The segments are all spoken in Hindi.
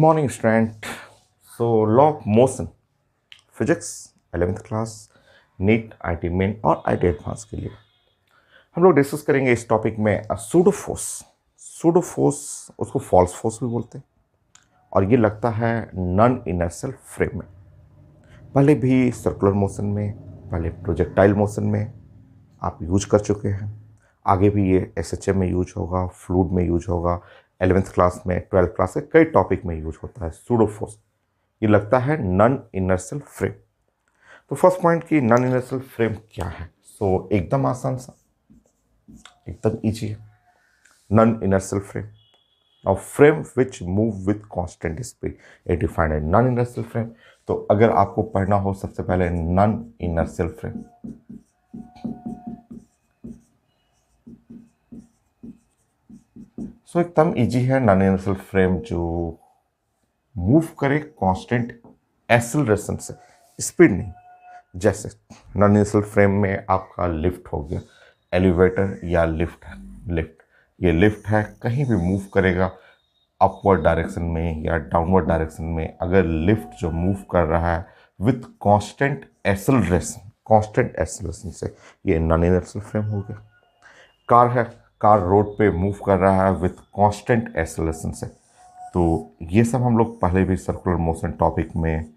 Morning student. So law of motion, physics 11th class, NEET, IT main और आईटी एडवांस के लिए हम लोग डिस्कस करेंगे इस टॉपिक में सूडो फोर्स। सूडो फोर्स उसको फॉल्स फोर्स भी बोलते हैं और ये लगता है नॉन इनर्शियल फ्रेम में। पहले भी सर्कुलर मोशन में, पहले प्रोजेक्टाइल मोशन में आप यूज कर चुके हैं। आगे भी ये एसएचएम में यूज होगा, फ्लूइड में यूज होगा, 11th क्लास में, 12th क्लास के कई टॉपिक में यूज होता है सूडो फोर्स। ये लगता है नॉन इनर्शियल फ्रेम। तो फर्स्ट पॉइंट कि नॉन इनर्शियल फ्रेम क्या है। सो एकदम आसान सा, एकदम इजी है। Non inertial frame, now frame which move with constant speed, A defined है नॉन इनर्शियल फ्रेम। तो अगर आपको पढ़ना हो सबसे पहले नॉन इनर्शियल फ्रेम, सो एकदम इजी है। नॉन इनर्शियल फ्रेम जो मूव करे कांस्टेंट एक्सेलरेशन से, स्पीड नहीं। जैसे नॉन इनर्शियल फ्रेम में आपका लिफ्ट हो गया, एलिवेटर या लिफ्ट है। ये लिफ्ट है, कहीं भी मूव करेगा अपवर्ड डायरेक्शन में या डाउनवर्ड डायरेक्शन में। अगर लिफ्ट जो मूव कर रहा है विथ कांस्टेंट एक्सेलरेशन से, ये नॉन इनर्शियल फ्रेम हो गया। कार है, कार रोड पे मूव कर रहा है विथ कांस्टेंट एक्सेलरेशन से। तो ये सब हम लोग पहले भी सर्कुलर मोशन टॉपिक में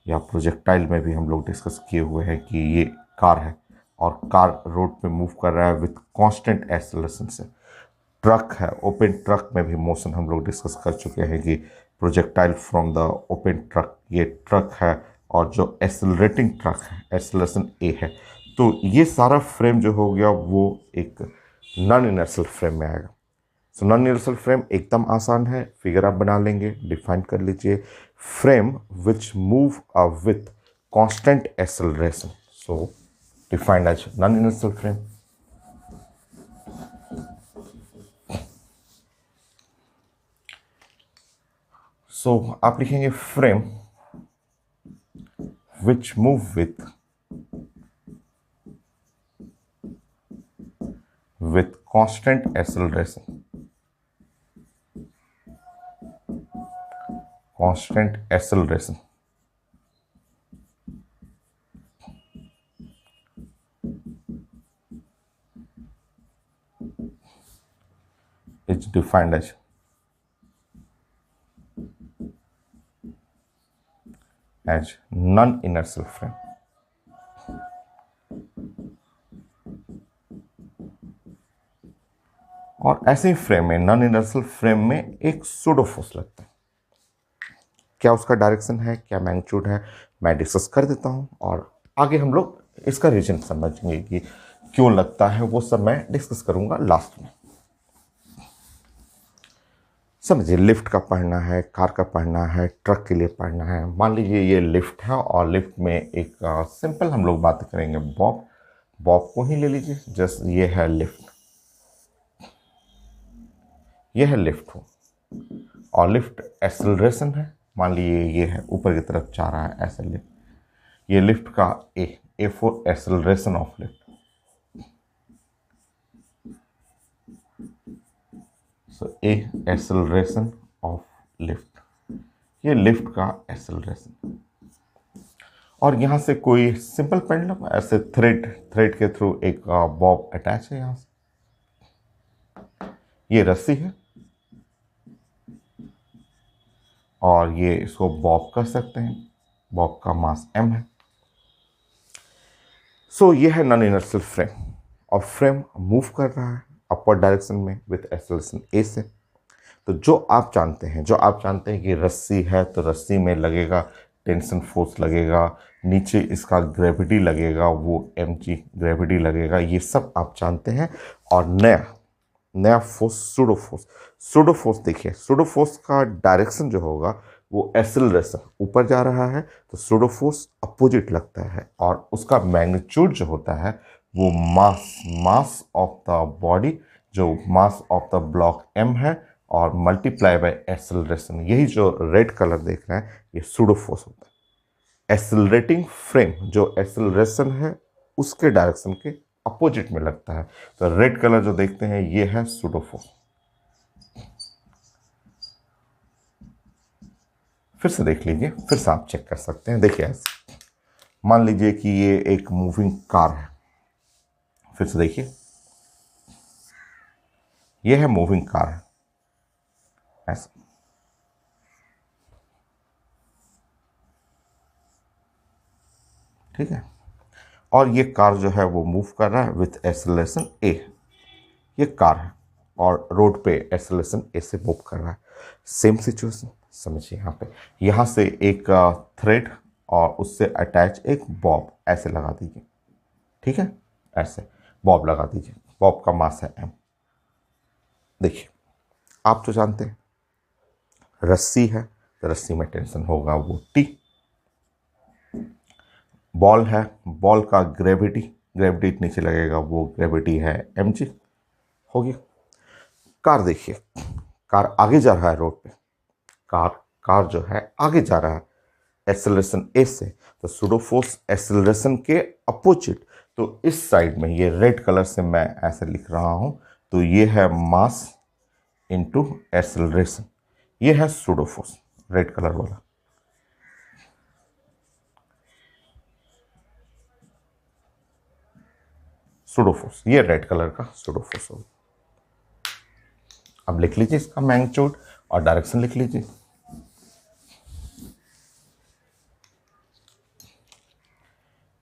या प्रोजेक्टाइल में भी हम लोग डिस्कस किए हुए हैं कि ये कार है और कार रोड पे मूव कर रहा है विथ कांस्टेंट एक्सेलरेशन से। ट्रक है, ओपन ट्रक में भी मोशन हम लोग डिस्कस कर चुके हैं कि projectile from the open truck, ये ट्रक है और जो एक्सेलरेटिंग ट्रक है एक्सेलरेशन ए है। तो ये सारा फ्रेम जो हो गया वो एक नॉन इनर्शियल फ्रेम में आएगा। सो नॉन इनर्शियल फ्रेम एकदम आसान है, फिगर आप बना लेंगे, डिफाइन कर लीजिए। Frame which move with constant acceleration, so defined as non inertial frame. So आप लिखेंगे frame which move with constant acceleration, constant acceleration. Is defined as non inertial frame. और ऐसे ही फ्रेम में, नॉन इनर्शियल फ्रेम में एक सूडो फोर्स लगता है। क्या उसका डायरेक्शन है, क्या मैग्नीट्यूड है, मैं डिस्कस कर देता हूं और आगे हम लोग इसका रीजन समझेंगे कि क्यों लगता है, वो सब मैं डिस्कस करूंगा लास्ट में। समझिए, लिफ्ट का पढ़ना है, कार का पढ़ना है, ट्रक के लिए पढ़ना है। मान लीजिए ये लिफ्ट है और लिफ्ट में एक सिंपल हम लोग बात करेंगे बॉब। बॉब को ही ले लीजिए, जस्ट ये है लिफ्ट, ये है लिफ्ट हो और लिफ्ट एक्सेलरेशन है। मान लीजिए ये है ऊपर की तरफ जा रहा है ऐसे लिफ्ट, ये लिफ्ट का A for acceleration of lift. So A acceleration of lift, ये लिफ्ट का एक्सेलरेशन। और यहाँ से कोई सिंपल पेंडुलम ऐसे थ्रेड के थ्रू एक बॉब अटैच है। यहाँ से ये रस्सी है और ये इसको बॉब कर सकते हैं, बॉब का मास m है। सो ये है नॉन इनर्शियल फ्रेम और फ्रेम मूव कर रहा है अपवर्ड डायरेक्शन में विथ एक्सेलरेशन ए से। तो जो आप जानते हैं कि रस्सी है तो रस्सी में लगेगा टेंशन फोर्स लगेगा, नीचे इसका ग्रेविटी लगेगा, वो mg ग्रेविटी लगेगा, ये सब आप जानते हैं। और नया force pseudo force. Pseudo force देखिए, सूडो फोर्स का डायरेक्शन जो होगा वो एक्सेलरेशन ऊपर जा रहा है, तो सूडो फोर्स अपोजिट लगता है और उसका मैग्नीट्यूड जो होता है वो मास ऑफ द बॉडी, जो mass of the block m है और मल्टीप्लाई बाय एक्सेलरेशन। यही जो रेड कलर देख रहे हैं ये सूडो फोर्स होता है। एक्सेलरेटिंग फ्रेम जो एक्सेलरेशन है उसके डायरेक्शन के अपोजिट में लगता है, तो रेड कलर जो देखते हैं ये है सूडो फोर्स। फिर से देख लीजिए, फिर से आप चेक कर सकते हैं। देखिए ऐसे मान लीजिए कि ये एक मूविंग कार है, फिर से देखिए ये है मूविंग कार है ऐसा, ठीक है। और ये कार जो है वो मूव कर रहा है विथ एक्सेलरेशन ए। ये कार है और रोड पे एक्सेलरेशन ए से मूव कर रहा है। सेम सिचुएशन समझिए, यहाँ से एक थ्रेड और उससे अटैच एक बॉब ऐसे लगा दीजिए, ठीक है। ऐसे बॉब लगा दीजिए, बॉब का मास है एम। देखिए आप तो जानते हैं रस्सी है तो रस्सी में टेंशन होगा वो टी। बॉल है, बॉल का ग्रेविटी, ग्रेविटी नीचे लगेगा वो ग्रेविटी है एम जी। हो गया। कार देखिए, कार आगे जा रहा है रोड पे, कार कार जो है आगे जा रहा है एक्सेलरेशन ए से, तो सूडो फोर्स एक्सेलरेशन के अपोजिट। तो इस साइड में ये रेड कलर से मैं ऐसे लिख रहा हूं, तो ये है मास इनटू एक्सेलरेशन, ये है सूडो फोर्स रेड कलर वाला। सूडो फोर्स, ये रेड कलर का सूडो फोर्स होगा। अब लिख लीजिए इसका मैग्नीट्यूड और डायरेक्शन लिख लीजिए।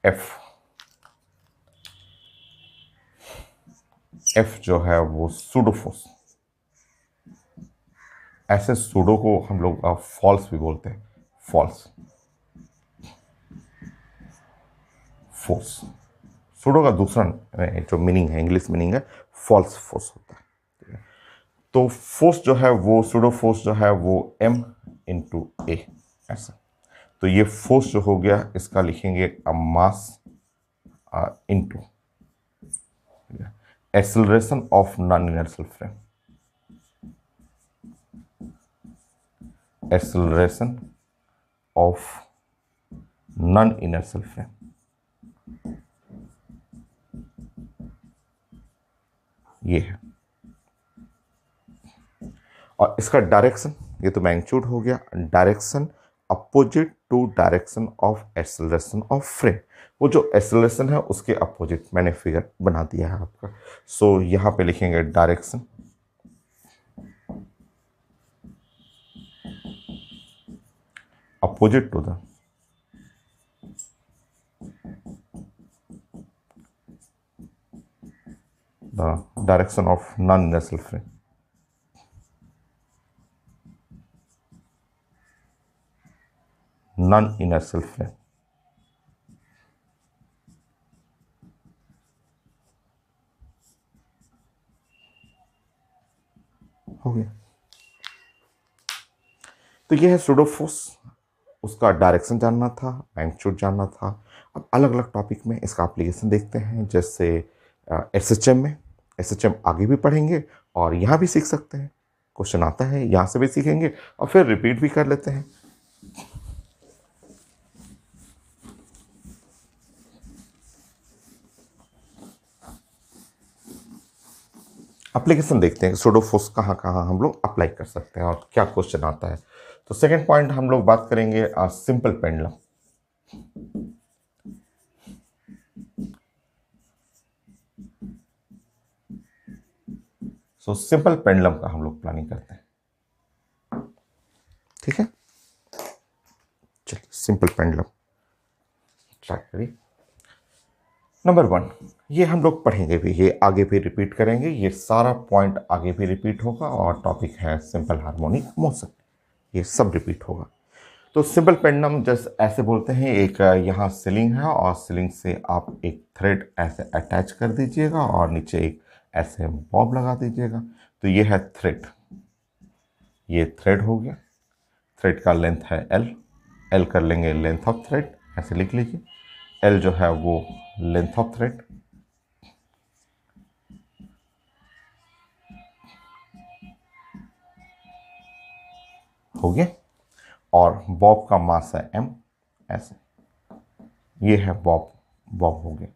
एफ एफ जो है वो सूडो फोर्स, ऐसे सूडो को हम लोग फॉल्स भी बोलते हैं, फॉल्स फोर्स। सूडो का दूसरा जो मीनिंग है, इंग्लिश मीनिंग है फॉल्स फोर्स होता है। तो फोर्स जो है वो सूडो फोर्स जो है वो m इंटू ए ऐसा। तो ये फोर्स जो हो गया इसका लिखेंगे mass into acceleration of non inertial frame, acceleration of non inertial frame, ये है। और इसका डायरेक्शन, ये तो मैग्नीट्यूड हो गया, direction opposite to direction of acceleration of frame. वो जो एक्सेलरेशन है उसके अपोजिट मैंने फिगर बना दिया है आपका। सो यहां पे लिखेंगे direction opposite to the direction of non inertial frame. Non inertial frame हो गया। तो ये है सूडो फोर्स, उसका डायरेक्शन जानना था, मैग्नीट्यूड जानना था। अब अलग अलग टॉपिक में इसका एप्लीकेशन देखते हैं, जैसे एसएचएम में, एसएचएम आगे भी पढ़ेंगे और यहाँ भी सीख सकते हैं, क्वेश्चन आता है यहाँ से भी सीखेंगे और फिर रिपीट भी कर लेते हैं। एप्लीकेशन देखते हैं सूडो फोर्स कहाँ कहाँ हम लोग अप्लाई कर सकते हैं और क्या क्वेश्चन आता है। तो सेकंड पॉइंट हम लोग बात करेंगे simple pendulum. So simple pendulum का हम लोग प्लानिंग करते हैं, ठीक है। चलिए सिंपल पेंडुलम स्टार्ट करिए। नंबर 1, ये हम लोग पढ़ेंगे भी, ये आगे भी रिपीट करेंगे, ये सारा पॉइंट आगे भी रिपीट होगा और टॉपिक है सिंपल हार्मोनिक मोशन, ये सब रिपीट होगा। तो सिंपल पेंडुलम जस्ट ऐसे बोलते हैं, एक यहाँ सीलिंग है और सीलिंग से आप एक थ्रेड ऐसे अटैच कर दीजिएगा और नीचे एक ऐसे बॉब लगा दीजिएगा। तो ये है थ्रेड, ये थ्रेड हो गया। थ्रेड का लेंथ है एल, एल कर लेंगे लेंथ ऑफ थ्रेड, ऐसे लिख लीजिए। एल जो है वो लेंथ ऑफ थ्रेड, हो गया। और बॉब का मास है एम, ऐसे, ये है बॉब, बॉब हो गया।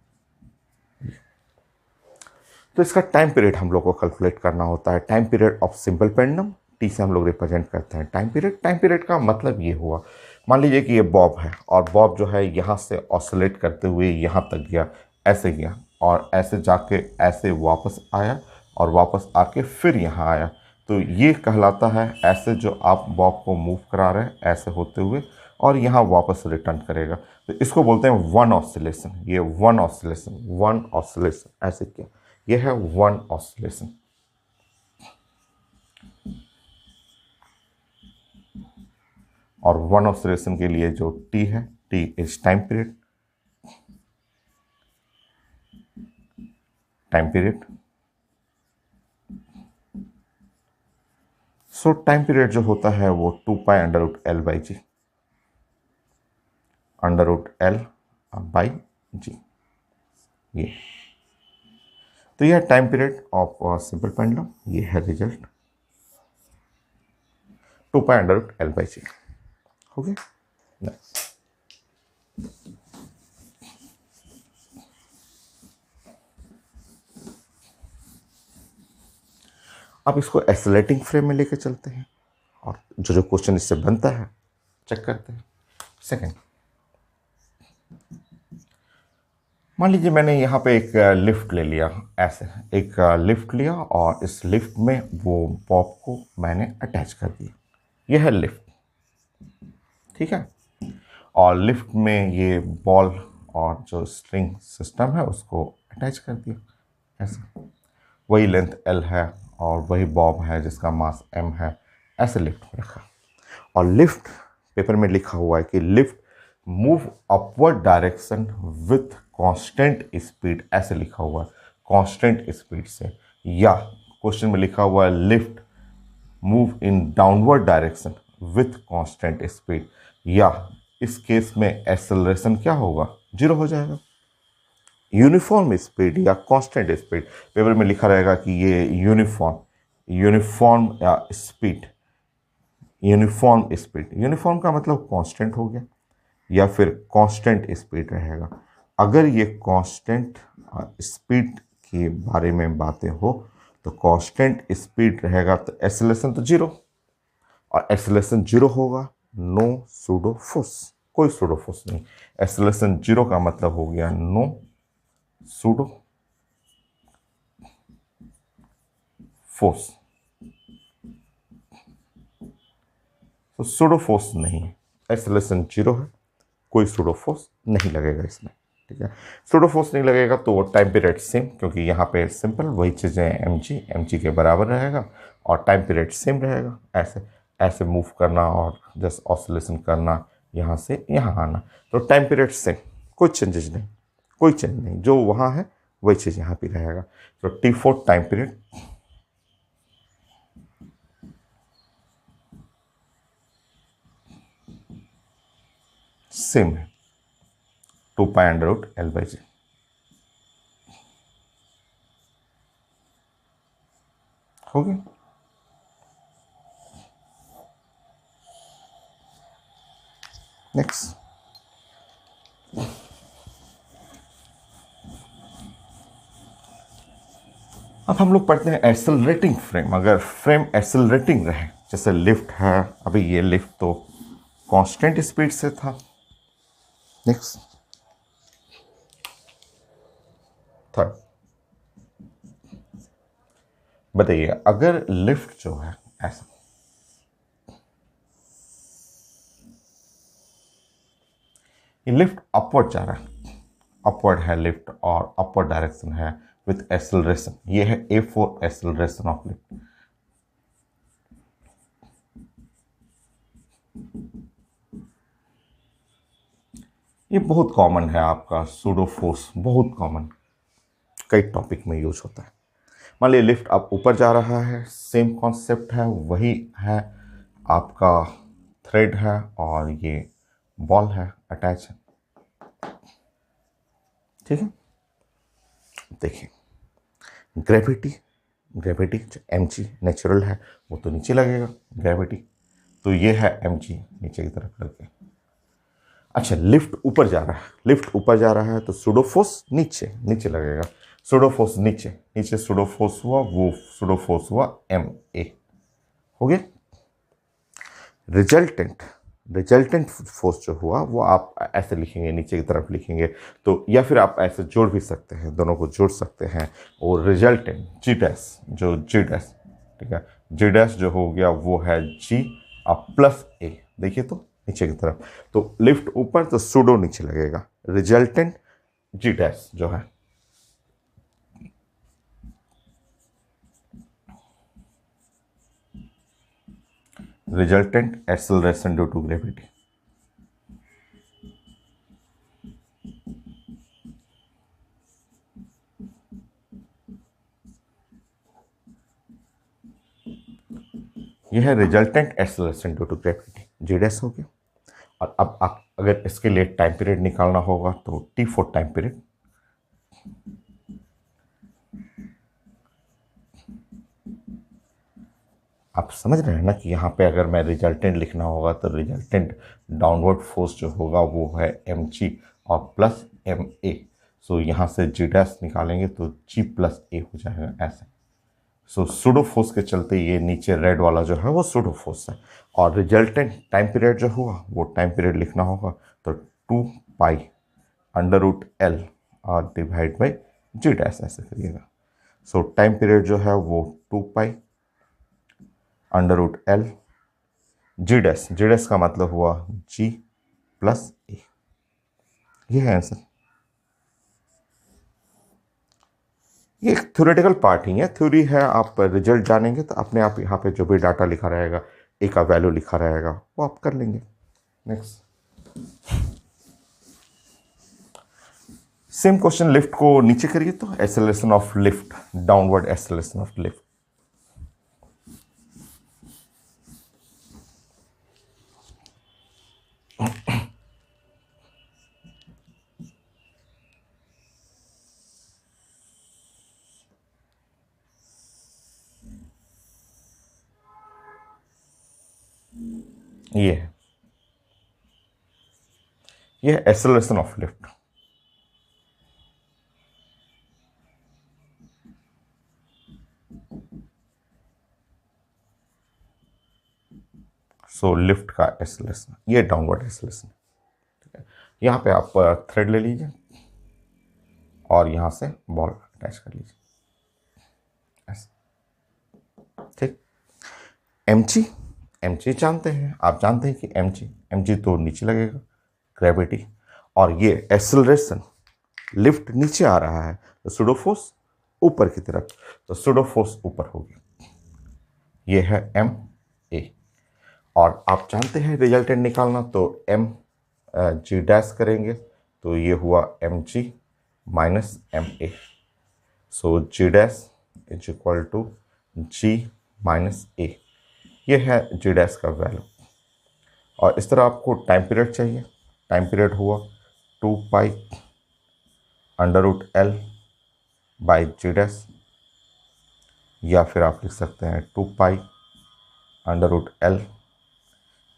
तो इसका टाइम पीरियड हम लोग को कैलकुलेट करना होता है। Time period of simple pendulum, T से हम लोग रिप्रेजेंट करते हैं टाइम पीरियड। टाइम पीरियड का मतलब ये हुआ, मान लीजिए कि ये बॉब है और बॉब जो है यहाँ से ऑसिलेट करते हुए यहाँ तक गया, ऐसे गया और ऐसे जाके ऐसे वापस आया और वापस आके फिर यहाँ आया, तो ये कहलाता है ऐसे जो आप बॉब को मूव करा रहे हैं ऐसे होते हुए और यहाँ वापस रिटर्न करेगा, तो इसको बोलते हैं वन ऑसिलेशन। ये वन ऑसिलेशन ऐसे किया, ये है वन ऑसिलेशन। और वन ऑसिलेशन के लिए जो टी है, T is time period, time period. So time period जो होता है वो 2 pi under root L by g, under root L by g, ये तो यह time period of simple pendulum, ये है result 2 pi under root L by g. Okay, next. अब इसको एक्सेलरेटिंग फ्रेम में लेकर चलते हैं और जो जो क्वेश्चन इससे बनता है चेक करते हैं। सेकंड, मान लीजिए मैंने यहाँ पे एक लिफ्ट ले लिया, ऐसे एक लिफ्ट लिया और इस लिफ्ट में वो बॉब को मैंने अटैच कर दिया, यह है लिफ्ट, ठीक है। और लिफ्ट में ये बॉल और जो स्ट्रिंग सिस्टम है उसको अटैच कर दिया ऐसे, वही लेंथ एल है और वही बॉब है जिसका मास एम है, ऐसे लिफ्ट में रखा। और लिफ्ट पेपर में लिखा हुआ है कि lift move upward direction with constant speed, ऐसे लिखा हुआ है कांस्टेंट स्पीड से, या क्वेश्चन में लिखा हुआ है lift move in downward direction with constant speed, या इस केस में एक्सेलरेशन क्या होगा, 0 हो जाएगा। यूनिफॉर्म स्पीड या कांस्टेंट स्पीड, पेपर में लिखा रहेगा कि ये यूनिफॉर्म या स्पीड, यूनिफॉर्म का मतलब कांस्टेंट हो गया या फिर कांस्टेंट स्पीड रहेगा। अगर ये कांस्टेंट स्पीड के बारे में बातें हो तो कांस्टेंट स्पीड रहेगा तो एक्सेलरेशन तो 0, और एक्सेलरेशन 0 होगा, नो सूडो फोर्स, कोई सूडो फोर्स नहीं। एक्सेलरेशन 0 का मतलब हो गया नो सूडो फोर्स, तो सूडो फोर्स नहीं है, एक्सेलरेशन 0 है, कोई सूडो फोर्स नहीं लगेगा इसमें, ठीक है। सूडो फोर्स नहीं लगेगा तो टाइम पीरियड सेम, क्योंकि यहाँ पे सिंपल वही चीज़ें एम जी के बराबर रहेगा और टाइम पीरियड सेम रहेगा, ऐसे ऐसे मूव करना और जस्ट ऑसिलेशन करना, यहाँ से यहाँ आना, तो टाइम पीरियड सेम, कोई चेंजेस नहीं, कोई चेंज नहीं, जो वहाँ है वही चीज़ यहाँ पे रहेगा। तो T4 टाइम पीरियड सेम है 2 pi under root L by g. हो गया। नेक्स्ट, अब हम लोग पढ़ते हैं एक्सेलरेटिंग फ्रेम। अगर फ्रेम एक्सेलरेटिंग रहे, जैसे लिफ्ट है, अभी ये लिफ्ट तो कांस्टेंट स्पीड से था। नेक्स्ट, थर्ड, बताइए अगर लिफ्ट जो है ऐसा, ये लिफ्ट अपवर्ड जा रहा है, अपवर्ड है लिफ्ट और अपवर्ड डायरेक्शन है विथ एक्सेलरेशन, ये है A4 एक्सेलरेशन ऑफ लिफ्ट। ये बहुत कॉमन है आपका सूडो फोर्स, बहुत कॉमन, कई टॉपिक में यूज होता है। मान लीजिए लिफ्ट अब ऊपर जा रहा है, सेम कॉन्सेप्ट है, वही है, आपका थ्रेड है और ये बॉल है अटैच है, ठीक है। देखिए ग्रेविटी जो mg नेचुरल है वो तो नीचे लगेगा ग्रेविटी, तो ये है mg नीचे की तरफ करके। अच्छा, लिफ्ट ऊपर जा रहा है तो सूडो फोर्स नीचे लगेगा, सूडो फोर्स नीचे सूडो फोर्स हुआ, वो सूडो फोर्स हुआ ma, हो गया। रिजल्टेंट, रिजल्टेंट फोर्स जो हुआ वो आप ऐसे लिखेंगे, नीचे की तरफ लिखेंगे तो, या फिर आप ऐसे जोड़ भी सकते हैं, दोनों को जोड़ सकते हैं। और रिजल्टेंट जी डैश, जो जी डैश, ठीक है, जी डैश जो हो गया वो है जी प्लस ए। देखिए तो नीचे की तरफ, तो लिफ्ट ऊपर तो सूडो नीचे लगेगा। रिजल्टेंट जी डैश जो है, resultant acceleration due to gravity. यह है resultant acceleration due to gravity, g dash हो गया। और अब आप अगर इसके लिए टाइम पीरियड निकालना होगा तो टी फॉर टाइम पीरियड, आप समझ रहे हैं ना कि यहाँ पे अगर मैं रिजल्टेंट लिखना होगा तो रिजल्टेंट डाउनवर्ड फोर्स जो होगा वो है एम जी और प्लस एम ए। सो यहाँ से जी डैश निकालेंगे तो जी प्लस ए हो जाएगा ऐसे। सो सूडो फोर्स के चलते ये नीचे रेड वाला जो है वो सूडो फोर्स है। और रिजल्टेंट टाइम पीरियड जो हुआ वो टाइम पीरियड लिखना होगा तो 2 पाई अंडर रूट एल और डिवाइड बाई जी डैश ऐसे करिएगा। सो टाइम पीरियड जो है वो 2 pi under root L g dash, g dash का मतलब हुआ जी प्लस ए। ये है आंसर। ये एक थ्योरेटिकल पार्ट ही है, थ्योरी है। आप रिजल्ट जानेंगे तो अपने आप यहाँ पे जो भी डाटा लिखा रहेगा, ए का वैल्यू लिखा रहेगा, वो आप कर लेंगे। नेक्स्ट सेम क्वेश्चन, लिफ्ट को नीचे करिए तो acceleration of lift, downward acceleration of lift. ये है, ये acceleration of lift. So lift का एक्सेलरेशन, ये डाउनवर्ड एक्सेलरेशन। ठीक है, यहाँ पे आप थ्रेड ले लीजिए और यहाँ से बॉल अटैच कर लीजिए ऐसे। ठीक, एमजी, एमजी जानते हैं, आप जानते हैं कि एमजी, एमजी तो नीचे लगेगा ग्रेविटी, और ये एक्सेलरेशन लिफ्ट नीचे आ रहा है तो सूडो फोर्स ऊपर की तरफ, तो सूडो फोर्स ऊपर होगी। ये है एम ए। और आप जानते हैं रिजल्टेंट निकालना, तो एम जी डैश करेंगे तो ये हुआ m g minus m a. So g dash is equal to g minus a. ये है जी डैश का वैल्यू। और इस तरह आपको टाइम पीरियड चाहिए, टाइम पीरियड हुआ 2 pi under root L by g dash, या फिर आप लिख सकते हैं 2 pi under root L,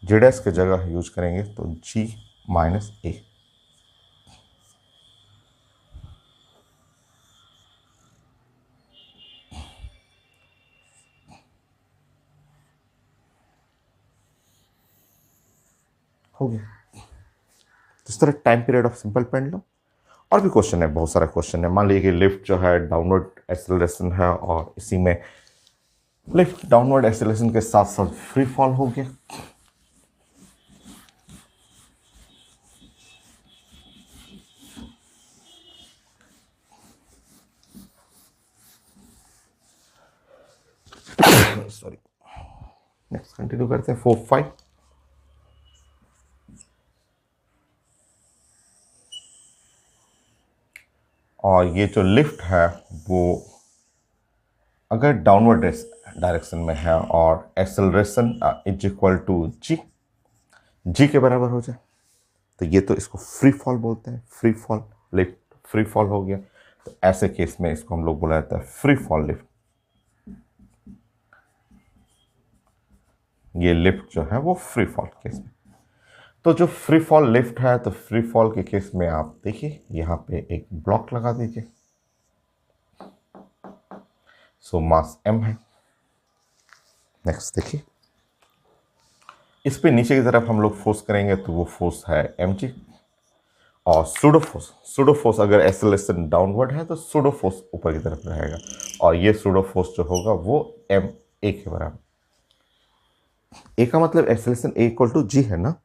g dash की जगह यूज करेंगे तो जी माइनस ए। हो गया। इस तरह time period of simple pendulum. और भी क्वेश्चन है, बहुत सारा क्वेश्चन है। मान लीजिए कि लिफ्ट जो है डाउनवर्ड एक्सेलरेशन है और इसी में लिफ्ट डाउनवर्ड एक्सेलरेशन के साथ साथ फ्री फॉल हो गया। सॉरी, नेक्स्ट कंटिन्यू करते हैं 4-5। और ये जो लिफ्ट है वो अगर डाउनवर्ड डायरेक्शन में है और एक्सेलरेशन इज इक्वल टू जी, जी के बराबर हो जाए तो ये तो इसको फ्री फॉल बोलते हैं। Free fall lift, free fall हो गया, तो ऐसे केस में इसको हम लोग बोला जाता है फ्री फॉल लिफ्ट। ये लिफ्ट जो है वो फ्री फॉल केस में। तो जो फ्री फॉल लिफ्ट है, तो फ्री फॉल के केस में आप देखिए यहाँ पे एक ब्लॉक लगा दीजिए। सो मास m है। नेक्स्ट देखिए, इस पे नीचे की तरफ हम लोग फोर्स करेंगे तो वो फोर्स है mg। और सूडो फोर्स अगर एक्सेलरेशन डाउनवर्ड है तो सूडो फोर्स ऊपर की तरफ रहेगा, और ये सूडो फोर्स जो होगा वो ma के बराबर। ए का मतलब एक्सेलरेशन ए इक्वल टू जी है ना,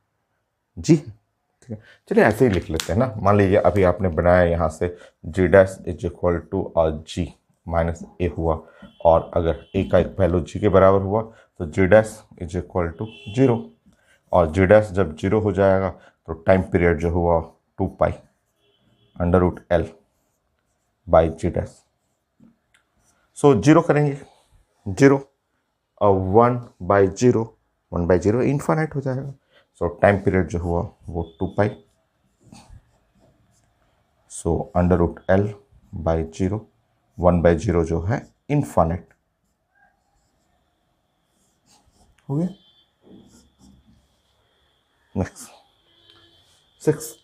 जी है, ठीक है। चलिए ऐसे ही लिख लेते हैं ना। मान लीजिए अभी आपने बनाया यहाँ से g dash is equal to और जी माइनस ए हुआ, और अगर ए का एक वैल्यू जी के बराबर हुआ तो g dash is equal to zero, और जी डैश जब जीरो हो जाएगा तो टाइम पीरियड जो हुआ 2 pi under root L by g dash. So zero करेंगे, जीरो और 1/0 इन्फानाइट हो जाएगा। सो टाइम पीरियड जो हुआ वो 2 pi, so under root L by zero, 1/0 जो है इन्फानाइट हो गया। नेक्स्ट 6,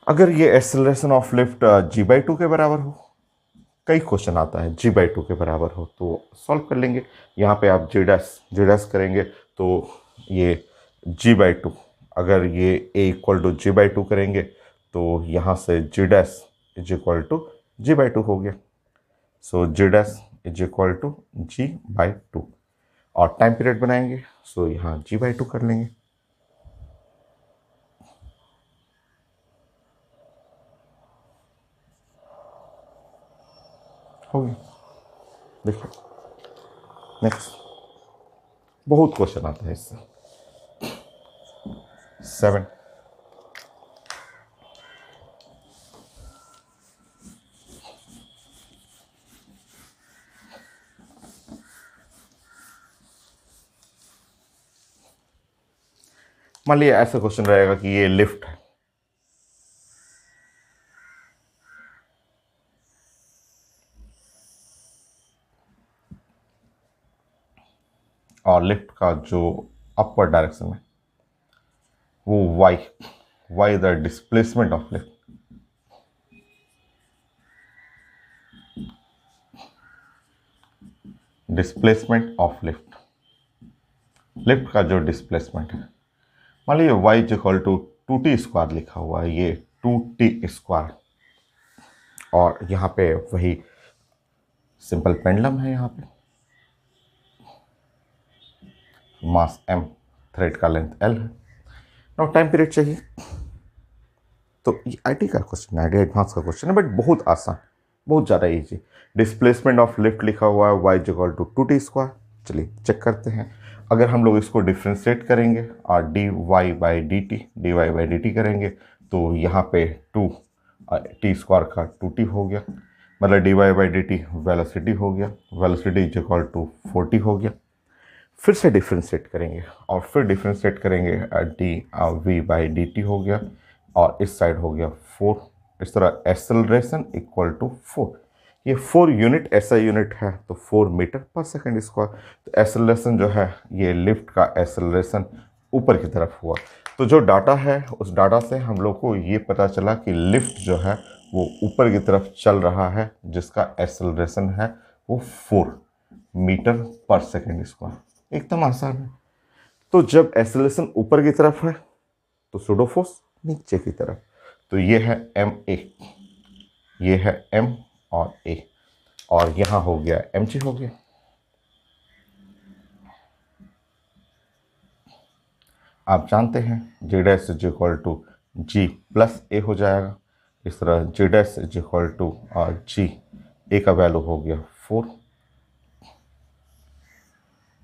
अगर ये एक्सेलरेशन ऑफ लिफ्ट g/2 के बराबर हो, कई क्वेश्चन आता है g/2 के बराबर हो तो सॉल्व कर लेंगे। यहाँ पे आप जी डैश करेंगे तो ये g/2, अगर ये a इक्वल टू g/2 करेंगे तो यहाँ से g dash is equal to g/2 हो गया। So g dash is equal to g/2, और टाइम पीरियड बनाएंगे सो यहाँ g/2 कर लेंगे। हो गया, देखिए नेक्स्ट। बहुत क्वेश्चन आता है इससे। 7, मान लीजिए ऐसा क्वेश्चन रहेगा कि ये लिफ्ट है और लिफ्ट का जो अपवर्ड डायरेक्शन है वो y the displacement of lift. Displacement of lift, lift का जो डिस्प्लेसमेंट है, मान लीजिए y is equal to 2t² लिखा हुआ है, ये 2t², और यहाँ पे वही सिंपल पेंडुलम है, यहाँ पे मास m, थ्रेड का लेंथ l है, और टाइम पीरियड चाहिए। तो ये आईटी का क्वेश्चन है, आईटी एडवांस का क्वेश्चन है, बट बहुत आसान, बहुत ज़्यादा इजी। डिस्प्लेसमेंट ऑफ लिफ्ट लिखा हुआ है y is equal to 2t²। चलिए चेक करते हैं। अगर हम लोग इसको डिफ्रेंशिएट करेंगे और dy/dt करेंगे तो यहाँ पे 2t² का 2t हो गया, मतलब dy/dt वेलोसिटी हो गया, velocity is equal to 4t हो गया। फिर से डिफ्रेंशिएट करेंगे और फिर डिफ्रेंशिएट करेंगे dv/dt हो गया, और इस साइड हो गया 4। इस तरह एक्सेलरेशन इक्वल टू 4, ये 4 यूनिट ऐसा यूनिट है तो 4 मीटर पर सेकंड स्क्वायर। तो एक्सेलरेशन जो है ये लिफ्ट का एक्सेलरेशन ऊपर की तरफ हुआ। तो जो डाटा है उस डाटा से हम लोग को ये पता चला कि लिफ्ट जो है वो ऊपर की तरफ चल रहा है, जिसका एक्सेलरेशन है वो 4 मीटर पर सेकंड स्क्वायर। एकदम आसान है। तो जब एक्सेलरेशन ऊपर की तरफ है तो सूडो फोर्स नीचे की तरफ, तो ये है ma, ये है m और a, और यहाँ हो गया mg हो गया। आप जानते हैं g dash is equal to g plus a हो जाएगा। इस तरह g dash is equal to और जी ए का वैल्यू हो गया 4,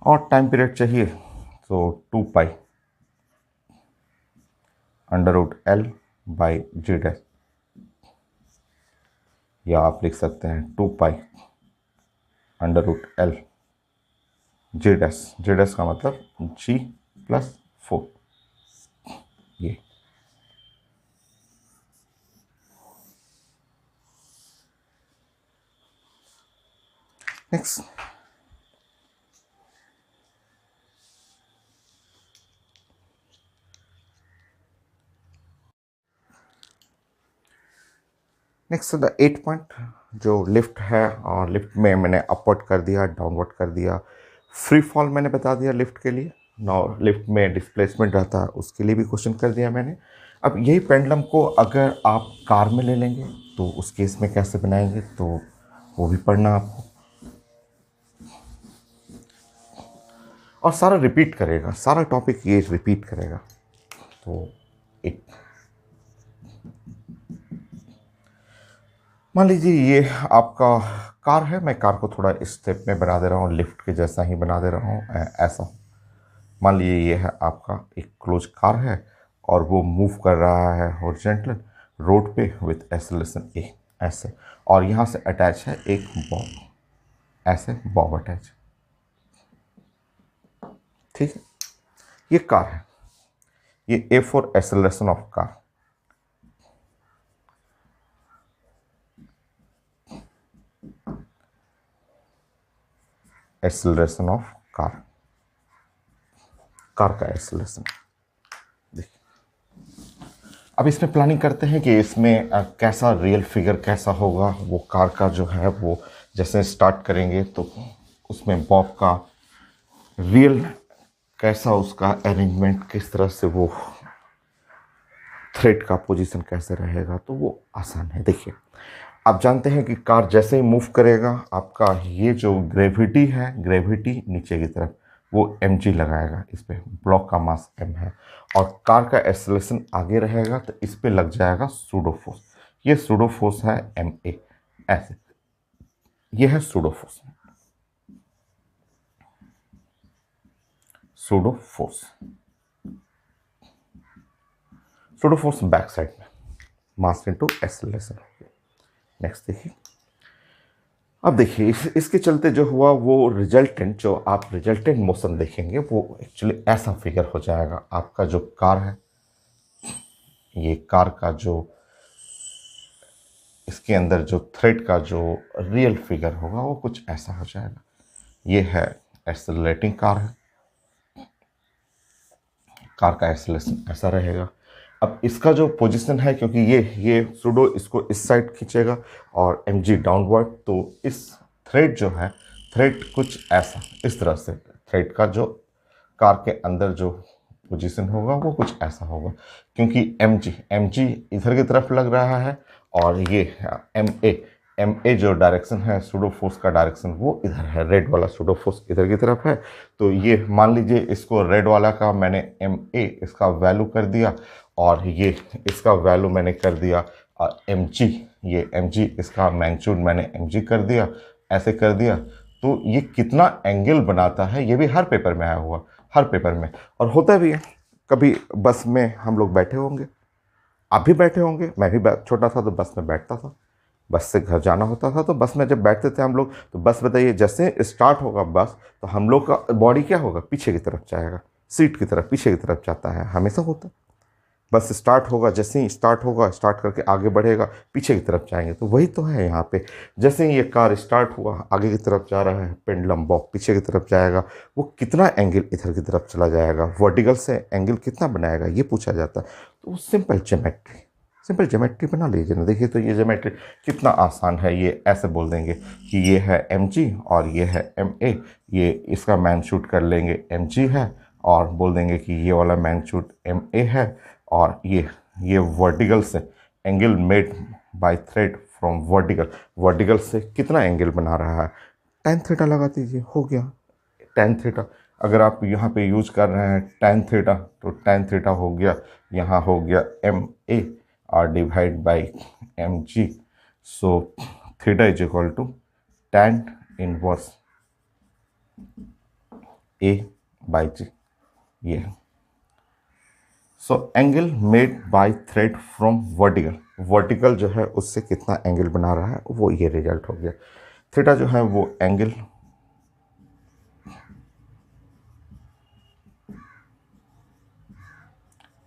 और टाइम पीरियड चाहिए तो 2 pi under root L by g dash, या आप लिख सकते हैं 2 pi under root L g dash का मतलब जी प्लस 4। ये नेक्स्ट द 8 पॉइंट जो लिफ्ट है, और लिफ्ट में मैंने अपवर्ड कर दिया, डाउनवर्ड कर दिया, फ्री फॉल मैंने बता दिया लिफ्ट के लिए। नाउ लिफ्ट में डिस्प्लेसमेंट रहता है, उसके लिए भी क्वेश्चन कर दिया मैंने। अब यही पेंडुलम को अगर आप कार में ले लेंगे तो उस केस में कैसे बनाएंगे, तो वो भी पढ़ना आपको, और सारा रिपीट करेगा, सारा टॉपिक ये रिपीट करेगा। तो एक मान लीजिए ये आपका कार है, मैं कार को थोड़ा इस स्टेप में बना दे रहा हूँ, लिफ्ट के जैसा ही बना दे रहा हूँ ऐसा। मान लीजिए ये है आपका एक क्लोज कार है और वो मूव कर रहा है हॉरिजॉन्टल रोड पे विथ एक्सेलरेशन ए ऐसे, और यहाँ से अटैच है एक बॉब, ऐसे बॉब अटैच। ठीक है, ये कार है, ये A for acceleration of car. Acceleration of car, car का एक्सेलरेशन। अब इसमें प्लानिंग करते हैं कि इसमें कैसा रियल फिगर कैसा होगा। वो कार का जो है वो जैसे स्टार्ट करेंगे तो उसमें बॉब का रियल कैसा, उसका अरेंजमेंट किस तरह से, वो थ्रेड का पोजीशन कैसे रहेगा, तो वो आसान है। देखिए, आप जानते हैं कि कार जैसे ही मूव करेगा आपका ये जो ग्रेविटी है, ग्रेविटी नीचे की तरफ, वो mg लगाएगा इस पर, ब्लॉक का मास m है, और कार का एक्सेलरेशन आगे रहेगा तो इस पे लग जाएगा सूडो फोर्स। ये सूडो फोर्स है ma, ऐसे, ये है pseudo force, pseudo force, pseudo force back side में, मास इनटू एक्सेलरेशन। नेक्स्ट देखिए, अब देखिए इसके चलते जो हुआ वो रिजल्टेंट, जो आप रिजल्टेंट मोशन देखेंगे वो एक्चुअली ऐसा फिगर हो जाएगा। आपका जो कार है, ये कार का जो इसके अंदर जो थ्रेड का जो रियल फिगर होगा वो कुछ ऐसा हो जाएगा। ये है एक्सेलरेटिंग कार है, कार का एक्सेलरेशन ऐसा रहेगा। अब इसका जो पोजीशन है, क्योंकि ये सूडो इसको इस साइड खींचेगा और mg डाउनवर्ड, तो इस थ्रेड जो है, थ्रेड कुछ ऐसा इस तरह से, थ्रेड का जो कार के अंदर जो पोजीशन होगा वो कुछ ऐसा होगा, क्योंकि mg इधर की तरफ लग रहा है और ये ma जो डायरेक्शन है सूडो फोर्स का डायरेक्शन वो इधर है, रेड वाला सूडो फोर्स इधर की तरफ है। तो ये मान लीजिए इसको रेड वाला का मैंने ma इसका वैल्यू कर दिया, और ये इसका वैल्यू मैंने कर दिया mg, ये mg इसका मैग्नीट्यूड मैंने mg कर दिया, ऐसे कर दिया। तो ये कितना एंगल बनाता है ये भी हर पेपर में आया हुआ, हर पेपर में, और होता भी है। कभी बस में हम लोग बैठे होंगे, आप भी बैठे होंगे, मैं भी छोटा था तो बस में बैठता था, बस से घर जाना होता था तो बस में जब बैठते थे हम लोग, तो बस बताइए जैसे स्टार्ट होगा बस तो हम लोग का बॉडी क्या होगा, पीछे की तरफ जाएगा, सीट की तरफ, पीछे की तरफ जाता है, हमेशा होता है। बस स्टार्ट होगा, जैसे ही स्टार्ट होगा, स्टार्ट करके आगे बढ़ेगा, पीछे की तरफ जाएंगे। तो वही तो है यहाँ पे, जैसे ही ये कार स्टार्ट हुआ आगे की तरफ जा रहा है, पेंडुलम बॉब पीछे की तरफ जाएगा, वो कितना एंगल इधर की तरफ चला जाएगा, वर्टिकल से एंगल कितना बनाएगा, ये पूछा जाता है। तो सिंपल ज्योमेट्री, सिंपल ज्योमेट्री बना लीजिए ना। देखिए तो ये ज्योमेट्री कितना आसान है, ये ऐसे बोल देंगे कि ये है mg और ये है ma, ये इसका मैग्नीट्यूड कर लेंगे mg है, और बोल देंगे कि ये वाला मैग्नीट्यूड ma है, और ये वर्टिकल से angle made by thread from vertical, vertical से कितना एंगल बना रहा है, tan थीटा लगा दीजिए, हो गया tan थीटा। अगर आप यहाँ पे यूज कर रहे हैं tan थीटा, तो tan थीटा हो गया, यहाँ हो गया ma और divide by mg, so theta is equal to tan inverse a by g, ये। So angle made by thread from vertical, vertical जो है उससे कितना एंगल बना रहा है वो ये रिजल्ट हो गया। थीटा जो है वो angle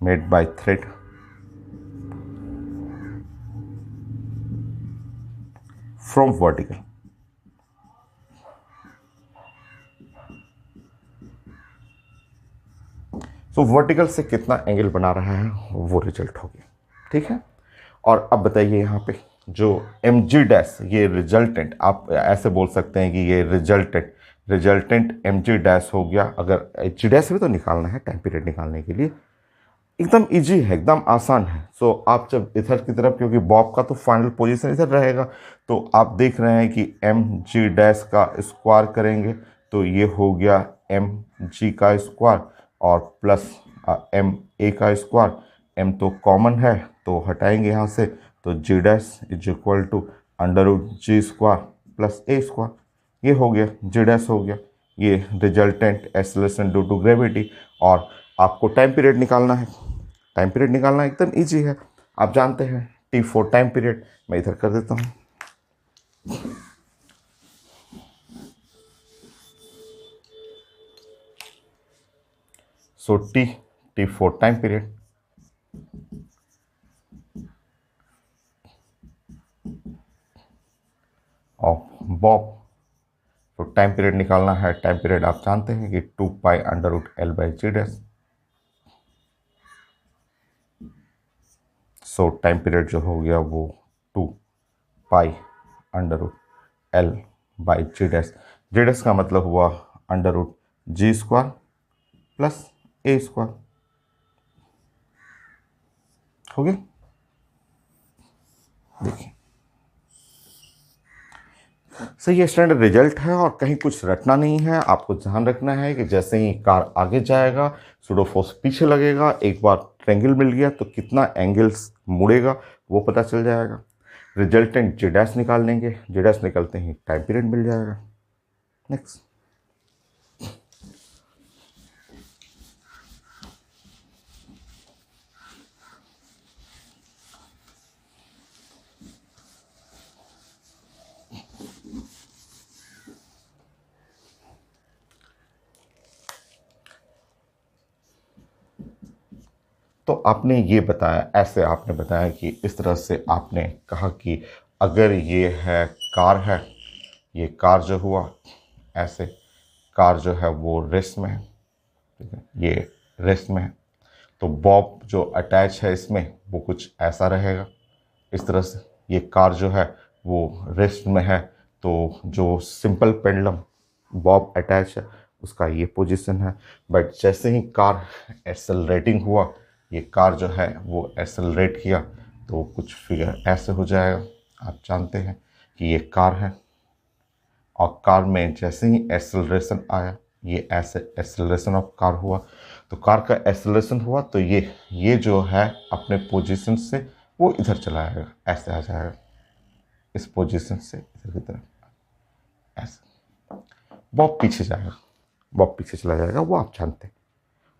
made by thread from vertical. So vertical से कितना एंगल बना रहा है वो रिजल्ट हो गया, ठीक है। और अब बताइए यहाँ पे जो mg डैश, ये रिजल्टेंट, आप ऐसे बोल सकते हैं कि ये resultant, resultant m g dash हो गया। अगर एच जी डैश भी तो निकालना है टाइम पीरियड निकालने के लिए, एकदम इजी है, एकदम आसान है। सो आप जब इधर की तरफ, क्योंकि बॉब का तो फाइनल पोजीशन इधर रहेगा, तो आप देख रहे हैं कि एम जी डैश का स्क्वायर करेंगे तो ये हो गया एम जी का स्क्वायर और प्लस एम ए का स्क्वायर। एम तो कॉमन है तो हटाएंगे यहाँ से, तो g dash is equal to under root g square plus a square. ये हो गया जी डैश हो गया, ये resultant acceleration due to gravity. और आपको टाइम पीरियड निकालना है। टाइम पीरियड निकालना एकदम इजी है, आप जानते हैं टी फोर टाइम पीरियड। मैं इधर कर देता हूँ। So T for time period of bob. तो टाइम पीरियड निकालना है, टाइम पीरियड आप जानते हैं कि 2 pi under root L by g dash. So time period जो हो गया वो 2 pi under root L by g dash. G dash का मतलब हुआ under root g square plus a square. हो गया, देखिए सही ये स्टैंडर्ड रिजल्ट है और कहीं कुछ रटना नहीं है। आपको ध्यान रखना है कि जैसे ही कार आगे जाएगा सूडो फोर्स पीछे लगेगा। एक बार ट्रेंगल मिल गया तो कितना एंगल्स मुड़ेगा वो पता चल जाएगा। रिजल्टेंट जी डैश निकाल लेंगे, जी डैश निकलते ही टाइम पीरियड मिल जाएगा। नेक्स्ट, तो आपने ये बताया, ऐसे आपने बताया कि इस तरह से आपने कहा कि अगर ये है कार है, ये कार जो हुआ ऐसे, कार जो है वो रेस्ट में है, ठीक है, ये रेस्ट में है, तो बॉब जो अटैच है इसमें वो कुछ ऐसा रहेगा इस तरह से। ये कार जो है वो रेस्ट में है, तो जो सिंपल पेंडुलम बॉब अटैच है उसका ये पोजीशन है। बट जैसे ही कार एक्सेलरेटिंग हुआ, ये कार जो है वो एक्सेलरेट किया तो कुछ फिगर ऐसे हो जाएगा। आप जानते हैं कि ये कार है और कार में जैसे ही एक्सेलरेशन आया, ये ऐसे एक्सेलरेशन ऑफ कार हुआ, तो कार का एक्सेलरेशन हुआ तो ये जो है अपने पोजीशन से वो इधर चला जाएगा, ऐसे आ जाएगा इस पोजीशन से इधर की तरफ ऐसे। बॉब पीछे जाएगा, बॉब पीछे चला जाएगा, वो आप जानते हैं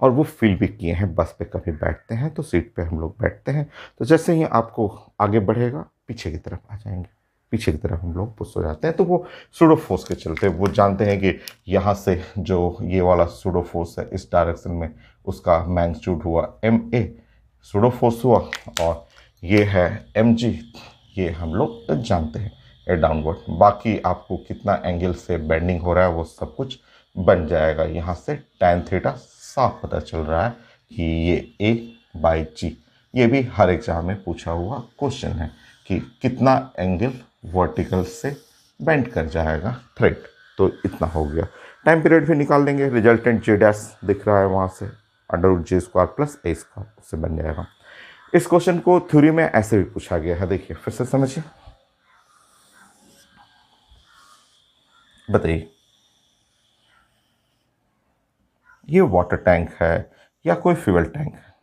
और वो फील भी किए हैं। बस पे कभी बैठते हैं तो सीट पे हम लोग बैठते हैं, तो जैसे ही आपको आगे बढ़ेगा पीछे की तरफ आ जाएंगे, पीछे की तरफ हम लोग पुश हो जाते हैं। तो वो सूडो फोर्स के चलते वो जानते हैं कि यहाँ से जो ये वाला सूडो फोर्स है इस डायरेक्शन में, उसका मैग्नीट्यूड हुआ एम ए सूडो फोर्स हुआ, और ये है एम जी, ये हम लोग जानते हैं ए डाउनवर्ड। बाकी आपको कितना एंगल से बेंडिंग हो रहा है वो सब कुछ बन जाएगा। यहाँ से tan थीटा साफ पता चल रहा है कि ये ए बाई जी। ये भी हर एग्जाम में पूछा हुआ क्वेश्चन है कि कितना एंगल वर्टिकल से बेंड कर जाएगा थ्रेड। तो इतना हो गया। टाइम पीरियड भी निकाल लेंगे, रिजल्टेंट जे डैश दिख रहा है वहाँ से, under root g square plus a square, उससे बन जाएगा। इस क्वेश्चन को थ्योरी में ऐसे भी पूछा गया है, देखिए फिर से समझिए, बताइए ये वाटर टैंक है या कोई फ्यूल टैंक है,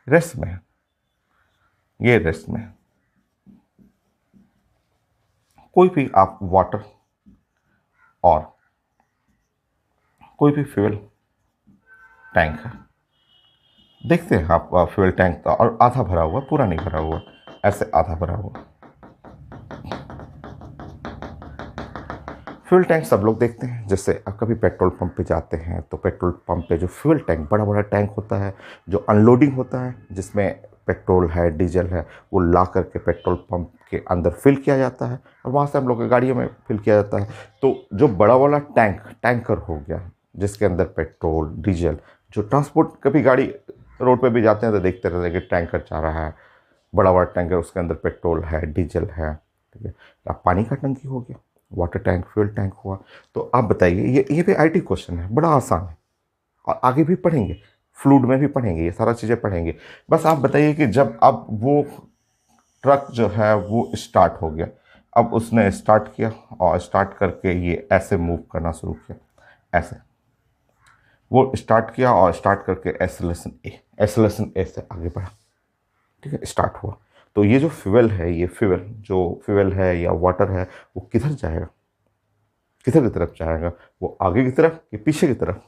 रेस्ट में है, ये रेस्ट में है। कोई भी आप वाटर और कोई भी फ्यूल टैंक है, देखते हैं आप फ्यूल टैंक का, और आधा भरा हुआ, पूरा नहीं भरा हुआ, ऐसे आधा भरा हुआ। फ्यूल टैंक सब लोग देखते हैं, जैसे आप कभी पेट्रोल पंप पे जाते हैं तो पेट्रोल पंप पे जो फ्यूल टैंक, बड़ा बड़ा टैंक होता है जो अनलोडिंग होता है, जिसमें पेट्रोल है डीजल है, वो ला करके पेट्रोल पंप के अंदर फिल किया जाता है और वहाँ से हम लोग की गाड़ियों में फिल किया जाता है। तो जो बड़ा वाला टैंकर हो गया जिसके अंदर पेट्रोल डीजल, जो ट्रांसपोर्ट, कभी गाड़ी रोड पे भी जाते हैं तो देखते रहते हैं कि टैंकर जा रहा है, बड़ा बड़ा टैंकर, उसके अंदर पेट्रोल है डीजल है, ठीक है। अब पानी का टंकी हो गया, वाटर टैंक, फ्यूल टैंक हुआ। तो आप बताइए, ये भी आईटी क्वेश्चन है, बड़ा आसान है और आगे भी पढ़ेंगे, फ्लूइड में भी पढ़ेंगे, ये सारा चीज़ें पढ़ेंगे। बस आप बताइए कि जब अब वो ट्रक जो है वो स्टार्ट हो गया, अब उसने स्टार्ट किया और स्टार्ट करके ये ऐसे मूव करना शुरू किया, ऐसे वो स्टार्ट किया और स्टार्ट करके एसलेशन ए से आगे बढ़ा, ठीक है, स्टार्ट हुआ। तो ये जो फ्यूल है, ये फ्यूल है या वाटर है, वो किधर जाएगा, किधर की तरफ जाएगा, वो आगे की तरफ कि पीछे की तरफ।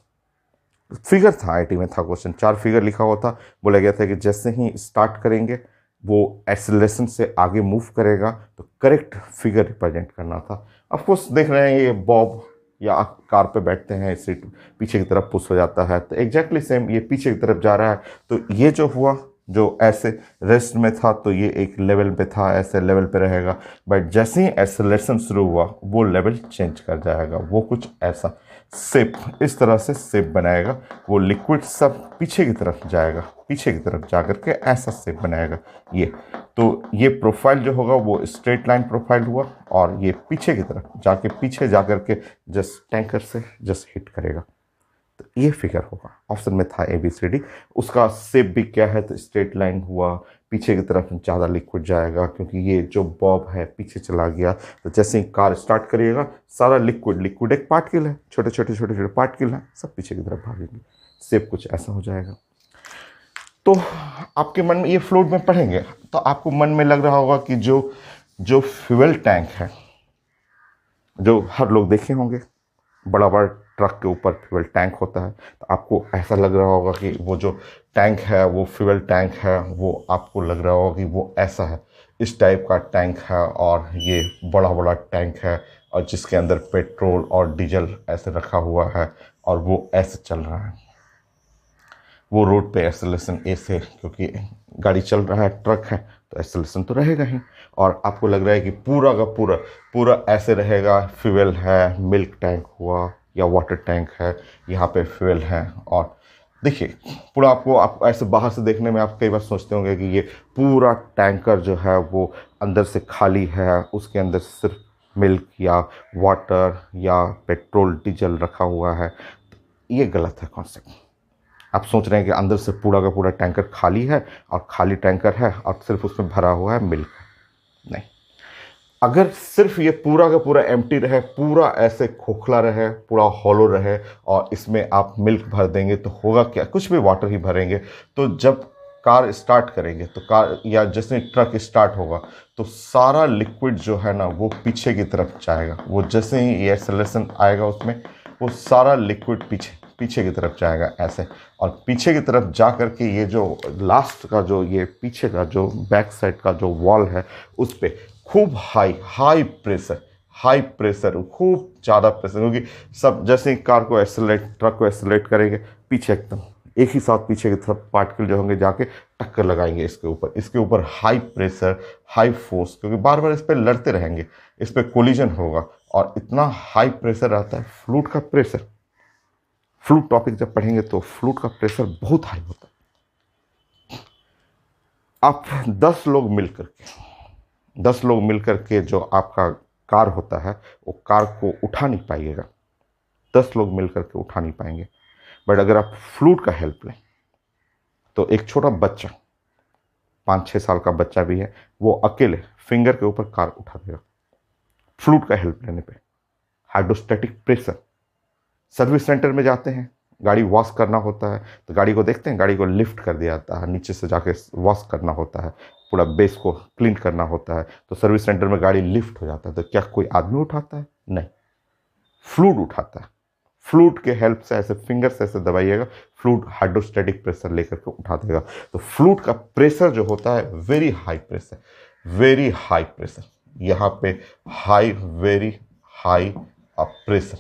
फिगर था, आईटी में था क्वेश्चन, 4 फिगर लिखा हुआ था। बोला गया था कि जैसे ही स्टार्ट करेंगे वो एक्सेलरेशन से आगे मूव करेगा, तो करेक्ट फिगर रिप्रेजेंट करना था। ऑफ कोर्स देख रहे हैं, ये बॉब या कार पे बैठते हैं, सीट पीछे की तरफ पुश हो जाता है, तो एग्जैक्टली सेम ये पीछे की तरफ जा रहा है। तो ये जो हुआ, जो ऐसे रेस्ट में था तो ये एक लेवल पे था, ऐसे लेवल पे रहेगा। बट जैसे ही एक्सेलरेशन शुरू हुआ वो लेवल चेंज कर जाएगा, वो कुछ ऐसा शेप, इस तरह से शेप बनाएगा। वो लिक्विड सब पीछे की तरफ जाएगा, पीछे की तरफ जा करके ऐसा शेप बनाएगा ये। तो ये प्रोफाइल जो होगा वो स्ट्रेट लाइन प्रोफाइल हुआ, और ये पीछे की तरफ जाके, पीछे जा करके जस्ट टैंकर से जस्ट हिट करेगा। तो ये फिगर होगा, ऑप्शन में था ABCD। उसका शेप भी क्या है, तो स्ट्रेट लाइन हुआ, पीछे की तरफ ज़्यादा लिक्विड जाएगा, क्योंकि ये जो बॉब है पीछे चला गया। तो जैसे ही कार स्टार्ट करिएगा, सारा लिक्विड एक पार्टिकल है, छोटे छोटे पार्टिकल हैं, सब पीछे की तरफ भागेंगे। शेप कुछ ऐसा हो जाएगा। तो आपके मन में, ये फ्लूइड में पढ़ेंगे तो आपको मन में लग रहा होगा कि जो फ्यूल टैंक है, जो हर लोग देखे होंगे, बड़ा बड़ा ट्रक के ऊपर फ्यूल टैंक होता है, तो आपको ऐसा लग रहा होगा कि वो जो टैंक है वो फ्यूल टैंक है, वो आपको लग रहा होगा कि वो ऐसा है, इस टाइप का टैंक है, और ये बड़ा बड़ा टैंक है, और जिसके अंदर पेट्रोल और डीजल ऐसे रखा हुआ है, और वो ऐसे चल रहा है। वो रोड पे एक्सेलरेशन ए से, क्योंकि गाड़ी चल रहा है, ट्रक है, तो एक्सेलरेशन तो रहेगा ही। और आपको लग रहा है कि पूरा का पूरा ऐसे रहेगा, फ्यूल है, मिल्क टैंक हुआ या वाटर टैंक है, यहाँ पे फ्यूल है। और देखिए पूरा आप ऐसे बाहर से देखने में आप कई बार सोचते होंगे कि ये पूरा टैंकर जो है वो अंदर से खाली है, उसके अंदर सिर्फ मिल्क या वाटर या पेट्रोल डीजल रखा हुआ है। ये गलत है कॉन्सेप्ट। आप सोच रहे हैं कि अंदर से पूरा का पूरा टैंकर खाली है, और खाली टैंकर है और सिर्फ उसमें भरा हुआ है मिल्क। नहीं, अगर सिर्फ ये पूरा का पूरा एम्प्टी रहे, पूरा ऐसे खोखला रहे, पूरा हॉलो रहे, और इसमें आप मिल्क भर देंगे, तो होगा क्या, कुछ भी वाटर ही भरेंगे। तो जब कार स्टार्ट करेंगे, तो कार या जैसे ट्रक स्टार्ट होगा, तो सारा लिक्विड जो है ना वो पीछे की तरफ जाएगा। वो जैसे ही ये एक्सेलरेशन आएगा उसमें, वो सारा लिक्विड पीछे की तरफ जाएगा ऐसे। और पीछे की तरफ जा करके ये जो लास्ट का जो ये पीछे का जो बैक साइड का जो वॉल है, उस पर खूब हाई प्रेशर, खूब ज़्यादा प्रेशर, क्योंकि सब जैसे ही कार को ट्रक को एक्सेलरेट करेंगे, पीछे एकदम एक ही साथ पीछे की तरफ पार्टिकल जो होंगे जाके टक्कर लगाएंगे इसके ऊपर हाई प्रेशर, हाई फोर्स, क्योंकि बार बार इस पर लड़ते रहेंगे, इस पर कोलिजन होगा। और इतना हाई प्रेशर रहता है फ्लूइड का प्रेशर। फ्लूइड टॉपिक जब पढ़ेंगे तो फ्लूइड का प्रेशर बहुत हाई होता है। आप 10 लोग मिलकर के जो आपका कार होता है, वो कार को उठा नहीं पाइएगा, 10 लोग मिलकर के उठा नहीं पाएंगे। बट अगर आप फ्लूइड का हेल्प लें, तो एक छोटा बच्चा, 5-6 साल का बच्चा भी है, वो अकेले फिंगर के ऊपर कार उठा देगा फ्लूइड का हेल्प लेने पे। हाइड्रोस्टैटिक प्रेशर, सर्विस सेंटर में जाते हैं, गाड़ी वॉश करना होता है, तो गाड़ी को देखते हैं, गाड़ी को लिफ्ट कर दिया जाता है, नीचे से जाके वॉश करना होता है, पूरा बेस को क्लीन करना होता है, तो सर्विस सेंटर में गाड़ी लिफ्ट हो जाता है। तो क्या कोई आदमी उठाता है? नहीं, फ्लूइड उठाता है। फ्लूइड के हेल्प से ऐसे फिंगर से ऐसे दबाइएगा, फ्लूइड हाइड्रोस्टैटिक प्रेशर लेकर के उठा देगा। तो फ्लूइड का प्रेशर जो होता है वेरी हाई प्रेशर, यहाँ पे वेरी हाई प्रेशर।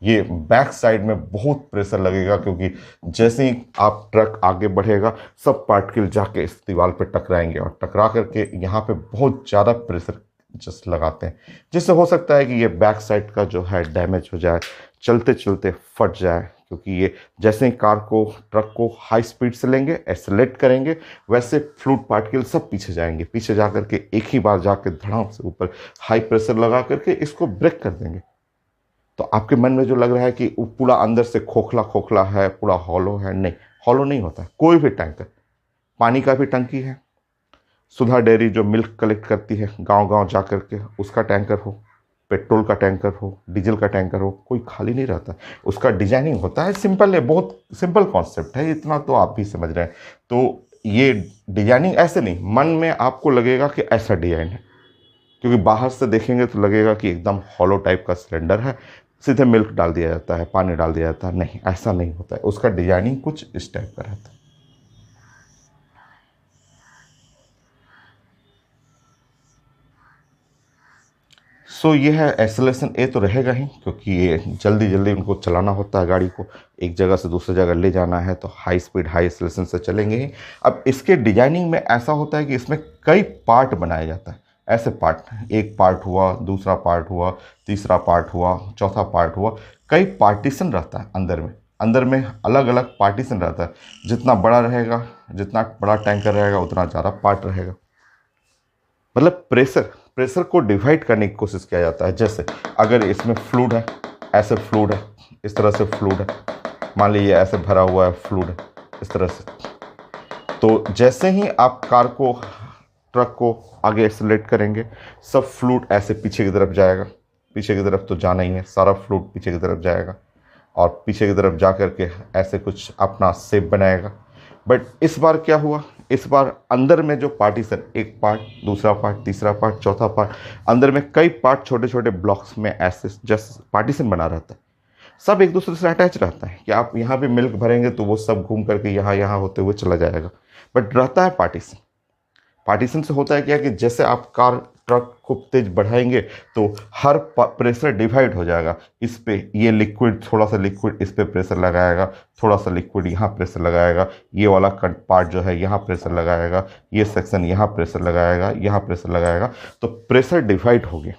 ये बैक साइड में बहुत प्रेशर लगेगा, क्योंकि जैसे ही आप ट्रक आगे बढ़ेगा, सब पार्टिकल जाके इस दीवार पे टकराएंगे, और टकरा करके यहाँ पे बहुत ज़्यादा प्रेशर जस्ट लगाते हैं, जिससे हो सकता है कि ये बैक साइड का जो है डैमेज हो जाए, चलते चलते फट जाए, क्योंकि ये जैसे ही कार को, ट्रक को हाई स्पीड से लेंगे, एक्सेलेरेट करेंगे, वैसे फ्लूइड पार्टिकल सब पीछे जाएंगे, पीछे जा करके एक ही बार जाकर धड़ाम से ऊपर हाई प्रेशर लगा करके इसको ब्रेक कर देंगे। तो आपके मन में जो लग रहा है कि वो पूरा अंदर से खोखला खोखला है, पूरा हॉलो है, नहीं, हॉलो नहीं होता है। कोई भी टैंकर, पानी का भी टंकी है, सुधा डेयरी जो मिल्क कलेक्ट करती है गांव गांव जा करके, उसका टैंकर हो, पेट्रोल का टैंकर हो, डीजल का टैंकर हो, कोई खाली नहीं रहता। उसका डिजाइनिंग होता है, सिंपल है, बहुत सिंपल कॉन्सेप्ट है, इतना तो आप भी समझ रहे हैं। तो ये डिजाइनिंग ऐसे नहीं, मन में आपको लगेगा कि ऐसा डिजाइन है, क्योंकि बाहर से देखेंगे तो लगेगा कि एकदम हॉलो टाइप का सिलेंडर है, सीधे मिल्क डाल दिया जाता है, पानी डाल दिया जाता है, नहीं, ऐसा नहीं होता है। उसका डिजाइनिंग कुछ इस टाइप का रहता है। सो ये है एक्सेलरेशन ए, तो रहेगा ही, क्योंकि ये जल्दी जल्दी उनको चलाना होता है, गाड़ी को एक जगह से दूसरी जगह ले जाना है, तो हाई स्पीड हाई एक्सेलरेशन से चलेंगे ही। अब इसके डिजाइनिंग में ऐसा होता है कि इसमें कई पार्ट बनाया जाता है। ऐसे पार्ट, एक पार्ट हुआ, दूसरा पार्ट हुआ, तीसरा पार्ट हुआ, चौथा पार्ट हुआ, कई पार्टीशन रहता है अंदर में। अंदर में अलग अलग पार्टीशन रहता है। जितना बड़ा रहेगा, जितना बड़ा टैंकर रहेगा, उतना ज़्यादा पार्ट रहेगा। मतलब प्रेशर, प्रेशर को डिवाइड करने की कोशिश किया जाता है। जैसे अगर इसमें फ्लूइड है, ऐसे फ्लूइड है, इस तरह से फ्लूइड है, मान लीजिए ऐसे भरा हुआ है फ्लूइड, इस तरह से। तो जैसे ही आप कार को, ट्रक को आगे एक्सेलरेट करेंगे, सब फ्लूइड ऐसे पीछे की तरफ जाएगा। पीछे की तरफ तो जाना ही है, सारा फ्लूइड पीछे की तरफ जाएगा और पीछे की तरफ जा करके ऐसे कुछ अपना शेप बनाएगा। बट इस बार क्या हुआ, इस बार अंदर में जो पार्टीशन, एक पार्ट, दूसरा पार्ट, तीसरा पार्ट, चौथा पार्ट, अंदर में कई पार्ट छोटे छोटे ब्लॉक्स में ऐसे जैसे पार्टीशन बना रहता है। सब एक दूसरे से अटैच रहता है कि आप यहाँ पे मिल्क भरेंगे तो वो सब घूम करके यहाँ यहाँ होते हुए चला जाएगा। बट रहता है पार्टीशन। पार्टीशन से होता है क्या कि जैसे आप कार, ट्रक खूब तेज बढ़ाएंगे तो हर प्रेशर डिवाइड हो जाएगा। इस पे ये लिक्विड, थोड़ा सा लिक्विड इस पे प्रेशर लगाएगा, थोड़ा सा लिक्विड यहाँ प्रेशर लगाएगा, ये वाला पार्ट जो है यहाँ प्रेशर लगाएगा, ये सेक्शन यहाँ प्रेशर लगाएगा, यहाँ प्रेशर लगाएगा। तो प्रेशर डिवाइड हो गया।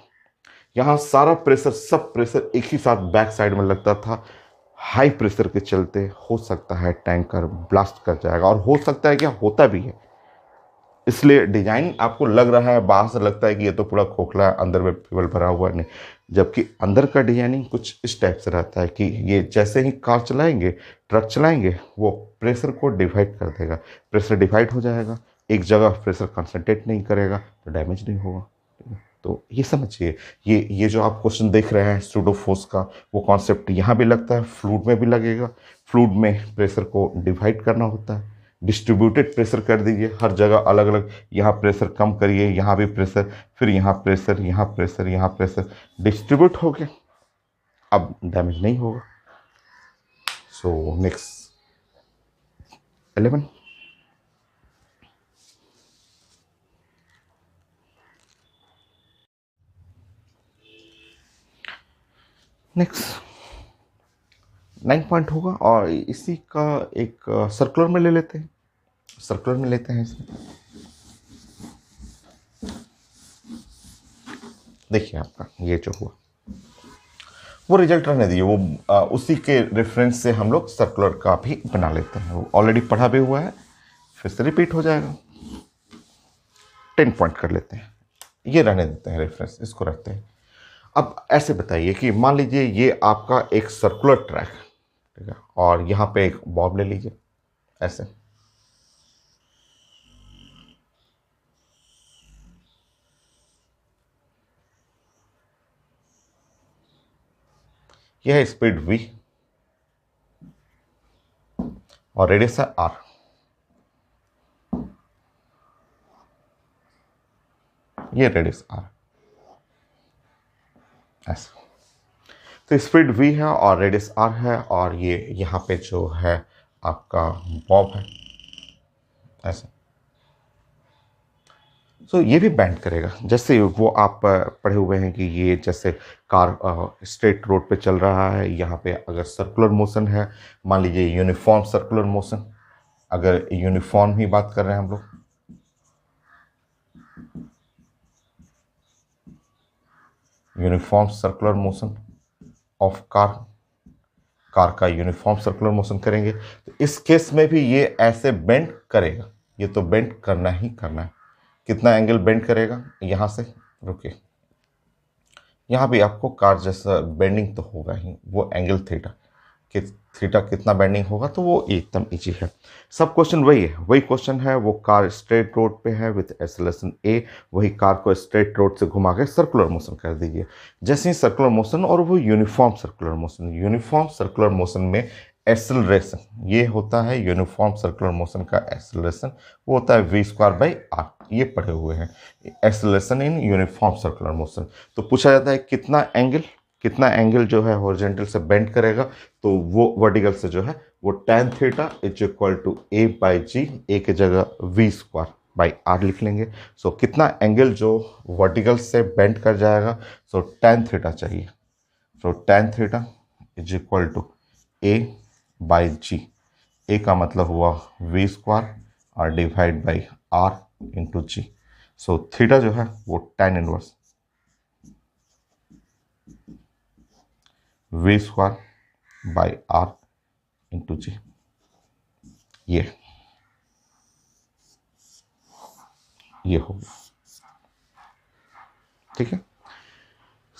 यहाँ सारा प्रेशर, सब प्रेशर एक ही साथ बैक साइड में लगता था। हाई प्रेशर के चलते हो सकता है टैंकर ब्लास्ट कर जाएगा, और हो सकता है क्या, होता भी है। इसलिए डिजाइन आपको लग रहा है, बाहर से लगता है कि ये तो पूरा खोखला है, अंदर में फ्यूल भरा हुआ है, नहीं। जबकि अंदर का डिजाइनिंग कुछ इस टाइप से रहता है कि ये जैसे ही कार चलाएंगे, ट्रक चलाएंगे, वो प्रेशर को डिवाइड कर देगा। प्रेशर डिवाइड हो जाएगा, एक जगह प्रेशर कंसंट्रेट नहीं करेगा तो डैमेज नहीं होगा। तो ये समझिए, ये जो आप क्वेश्चन देख रहे हैं सूडो फोर्स का, वो कॉन्सेप्ट यहाँ भी लगता है, फ्लूइड में भी लगेगा। फ्लूइड में प्रेशर को डिवाइड करना होता है, डिस्ट्रीब्यूटेड प्रेशर कर दीजिए, हर जगह अलग अलग, यहाँ प्रेशर कम करिए, यहाँ भी प्रेशर, फिर यहाँ प्रेशर, यहाँ प्रेशर, यहाँ प्रेशर, डिस्ट्रीब्यूट हो गया, अब डैमेज नहीं होगा। So next 11। नेक्स्ट 9 पॉइंट होगा, और इसी का एक सर्कुलर में ले लेते हैं, सर्कुलर में लेते हैं इसे। देखिए आपका ये जो हुआ वो रिजल्ट रहने दीजिए, वो उसी के रेफरेंस से हम लोग सर्कुलर का भी बना लेते हैं, वो ऑलरेडी पढ़ा भी हुआ है, फिर से रिपीट हो जाएगा। 10 पॉइंट कर लेते हैं, ये रहने देते हैं रेफरेंस, इसको रखते हैं। अब ऐसे बताइए कि मान लीजिए ये आपका एक सर्कुलर ट्रैक, ठीक है, और यहाँ पे एक बॉब ले लीजिए ऐसे। यह है स्पीड v और रेडियस है r। ये रेडियस r ऐसे। तो स्पीड v है और रेडियस r है, और ये यहाँ पे जो है आपका बॉब है ऐसे। सो ये भी बैंड करेगा, जैसे वो आप पढ़े हुए हैं कि ये जैसे कार स्ट्रेट रोड पे चल रहा है, यहाँ पे अगर सर्कुलर मोशन है, मान लीजिए यूनिफॉर्म सर्कुलर मोशन, अगर यूनिफॉर्म ही बात कर रहे हैं हम लोग, uniform circular motion of car, car का यूनिफॉर्म सर्कुलर मोशन करेंगे तो इस केस में भी ये ऐसे बेंड करेगा, ये तो बेंड करना ही करना है। कितना एंगल बेंड करेगा, यहाँ से रुकिए, यहाँ भी आपको कार जैसा बेंडिंग तो होगा ही, वो एंगल थीटा, कि थीटा कितना बेंडिंग होगा, तो वो एकदम इजी है। सब क्वेश्चन वही है, वही क्वेश्चन है। वो कार स्ट्रेट रोड पे है विथ एक्सेलरेशन ए, वही कार को स्ट्रेट रोड से घुमा के सर्कुलर मोशन कर दीजिए। जैसे ही सर्कुलर मोशन, और वो uniform circular motion, uniform circular motion में एक्सेलरेशन, ये होता है यूनिफॉर्म सर्कुलर मोशन का एक्सेलरेशन, वो होता है v²/r, ये पढ़े हुए हैं, acceleration in uniform circular motion. तो पूछा जाता है कितना एंगल जो है हॉरिजॉन्टल से बेंड करेगा, तो वो वर्टिकल से जो है वो tan theta is equal to a/g, a की जगह v²/r लिख लेंगे। सो कितना एंगल जो वर्टिकल से बेंड कर जाएगा, सो tan थीटा चाहिए। So tan theta is equal to a/g, a का मतलब हुआ v² और divide by r into g. So theta जो है वो tan इनवर्स v²/r इंटू जी, ये हो गया। ठीक है।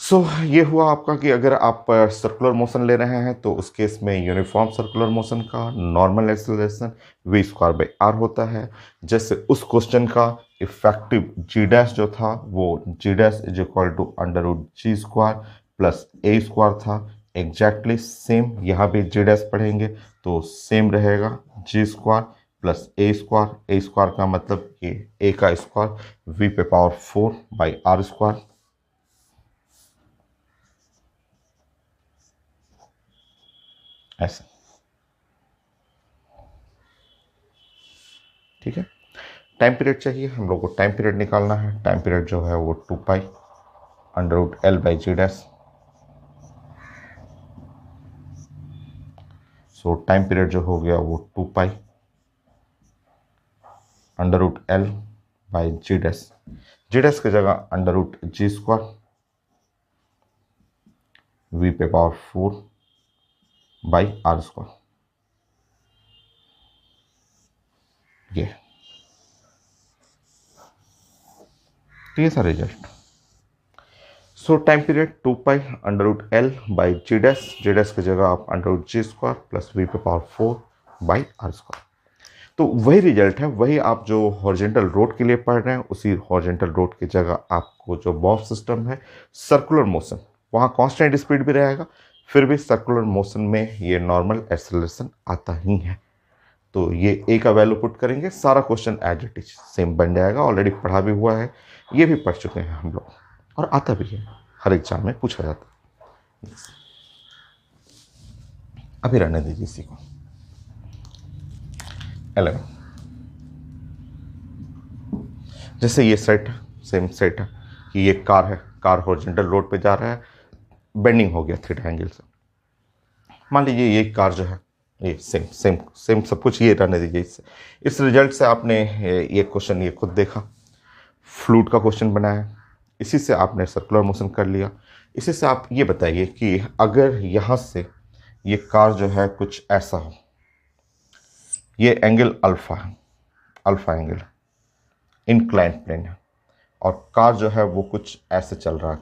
सो ये हुआ आपका कि अगर आप सर्कुलर मोशन ले रहे हैं तो उस केस में यूनिफॉर्म सर्कुलर मोशन का नॉर्मल एक्सेलरेशन v²/r होता है। जैसे उस क्वेश्चन का इफेक्टिव जी डैश जो था वो g dash is equal to √g² plus a² था। एग्जैक्टली सेम यहाँ भी जी डैश पढ़ेंगे तो सेम रहेगा, g² प्लस a² का मतलब ये a का स्क्वायर v⁴/r², ऐसे। ठीक है। टाइम पीरियड चाहिए हम लोग को, टाइम पीरियड निकालना है। टाइम पीरियड जो है वो 2π√L/g dash. So time period जो हो गया वो 2π√L/g डैश, जी डैश की जगह √g² v⁴/r², ये सा result. So time period 2π√L/g dash, g dash की जगह आप √g² प्लस v⁴/r²। तो वही रिजल्ट है, वही आप जो हॉरिजॉन्टल रोड के लिए पढ़ रहे हैं, उसी हॉरिजॉन्टल रोड की जगह आपको जो बॉब सिस्टम है सर्कुलर मोशन, वहाँ कांस्टेंट स्पीड भी रहेगा, फिर भी सर्कुलर मोशन में ये नॉर्मल एक्सेलरेशन आता ही है। तो ये ए का वैल्यू पुट करेंगे, सारा question as it is same बन जाएगा। ऑलरेडी पढ़ा भी हुआ है, ये भी पढ़ चुके हैं हम लोग, और आता भी है, हर एग्जाम में पूछा जाता है। अभी रहने दीजिए इसी को। 11, जैसे ये सेट है, सेम सेट है कि ये कार है, कार हॉरिजॉन्टल रोड पे जा रहा है, बेंडिंग हो गया थीटा एंगल से। मान लीजिए ये कार जो है ये सेम सेम सेम सब कुछ, ये रहने दीजिए। इस रिजल्ट से आपने ये क्वेश्चन ये खुद देखा, फ्लूइड का क्वेश्चन बनाया, इसी से आपने सर्कुलर मोशन कर लिया। इसी से आप ये बताइए कि अगर यहाँ से ये कार जो है कुछ ऐसा हो, ये एंगल अल्फा है, अल्फा एंगल इंक्लाइन प्लेन है, और कार जो है वो कुछ ऐसे चल रहा है,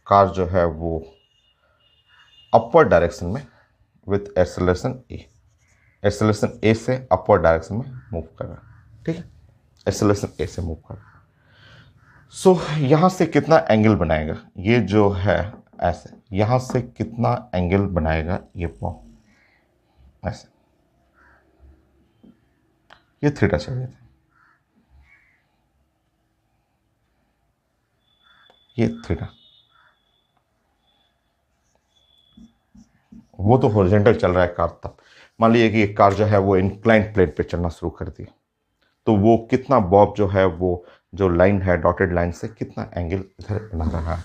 कार जो है वो अपवर्ड डायरेक्शन में विथ एक्सेलरेशन ए, एक्सेलरेशन ए से अपवर्ड डायरेक्शन में मूव कर रहा है। ठीक है, एक्सेलरेशन ए से मूव कर रहा है। सो यहाँ से कितना एंगल बनाएगा, ये जो है ऐसे, यहाँ से कितना एंगल बनाएगा ये पॉइंट ऐसे, ये थीटा चाहिए था, ये थीटा। वो तो हॉरिजॉन्टल चल रहा है कार तब। मान लीजिए कि ये कार जो है वो इंक्लाइन प्लेन पे चलना शुरू कर दी, तो वो कितना बॉब जो है वो जो लाइन है डॉटेड लाइन से कितना एंगल इधर बना रहा है।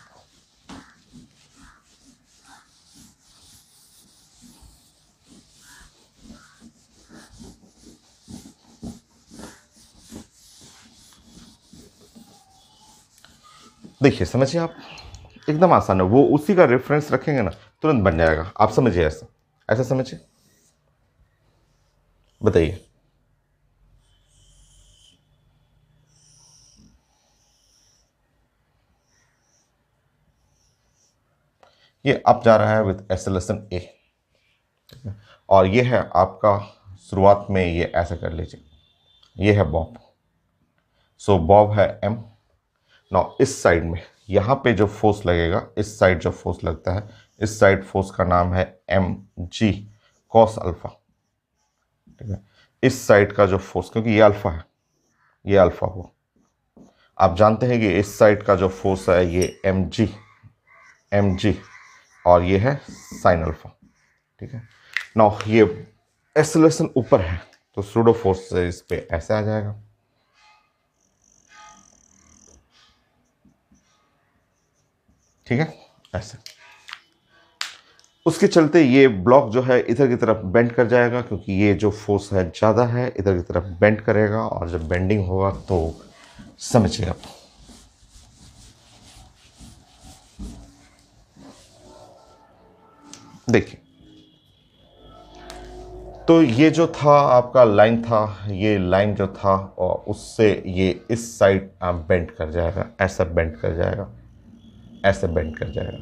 देखिए समझिए आप, एकदम आसान है, वो उसी का रेफरेंस रखेंगे ना तुरंत बन जाएगा। आप समझिए, ऐसा ऐसा समझिए, बताइए। ये अब जा रहा है विथ एक्सेलरेशन ए, और ये है आपका शुरुआत में, ये ऐसा कर लीजिए, ये है बॉब। सो बॉब है एम। नाउ इस साइड में यहाँ पे जो फोर्स लगेगा, इस साइड जो फोर्स लगता है, इस साइड फोर्स का नाम है एम जी कॉस अल्फा। ठीक है, इस साइड का जो फोर्स, क्योंकि ये अल्फा है, ये अल्फा हुआ, आप जानते हैं कि इस साइड का जो फोर्स है ये एम जी, और ये है साइन अल्फा। ठीक है, नाउ ये एक्सेलरेशन ऊपर है तो सूडो फोर्स से इस पे ऐसे आ जाएगा। ठीक है, ऐसे। उसके चलते ये ब्लॉक जो है इधर की तरफ बेंड कर जाएगा, क्योंकि ये जो फोर्स है ज़्यादा है, इधर की तरफ बेंड करेगा, और जब बेंडिंग होगा तो समझिए आप। देखिए, तो ये जो था आपका लाइन था, ये लाइन जो था, और उससे ये इस साइड बेंड कर जाएगा, ऐसा बेंड कर जाएगा, ऐसे बेंड कर जाएगा।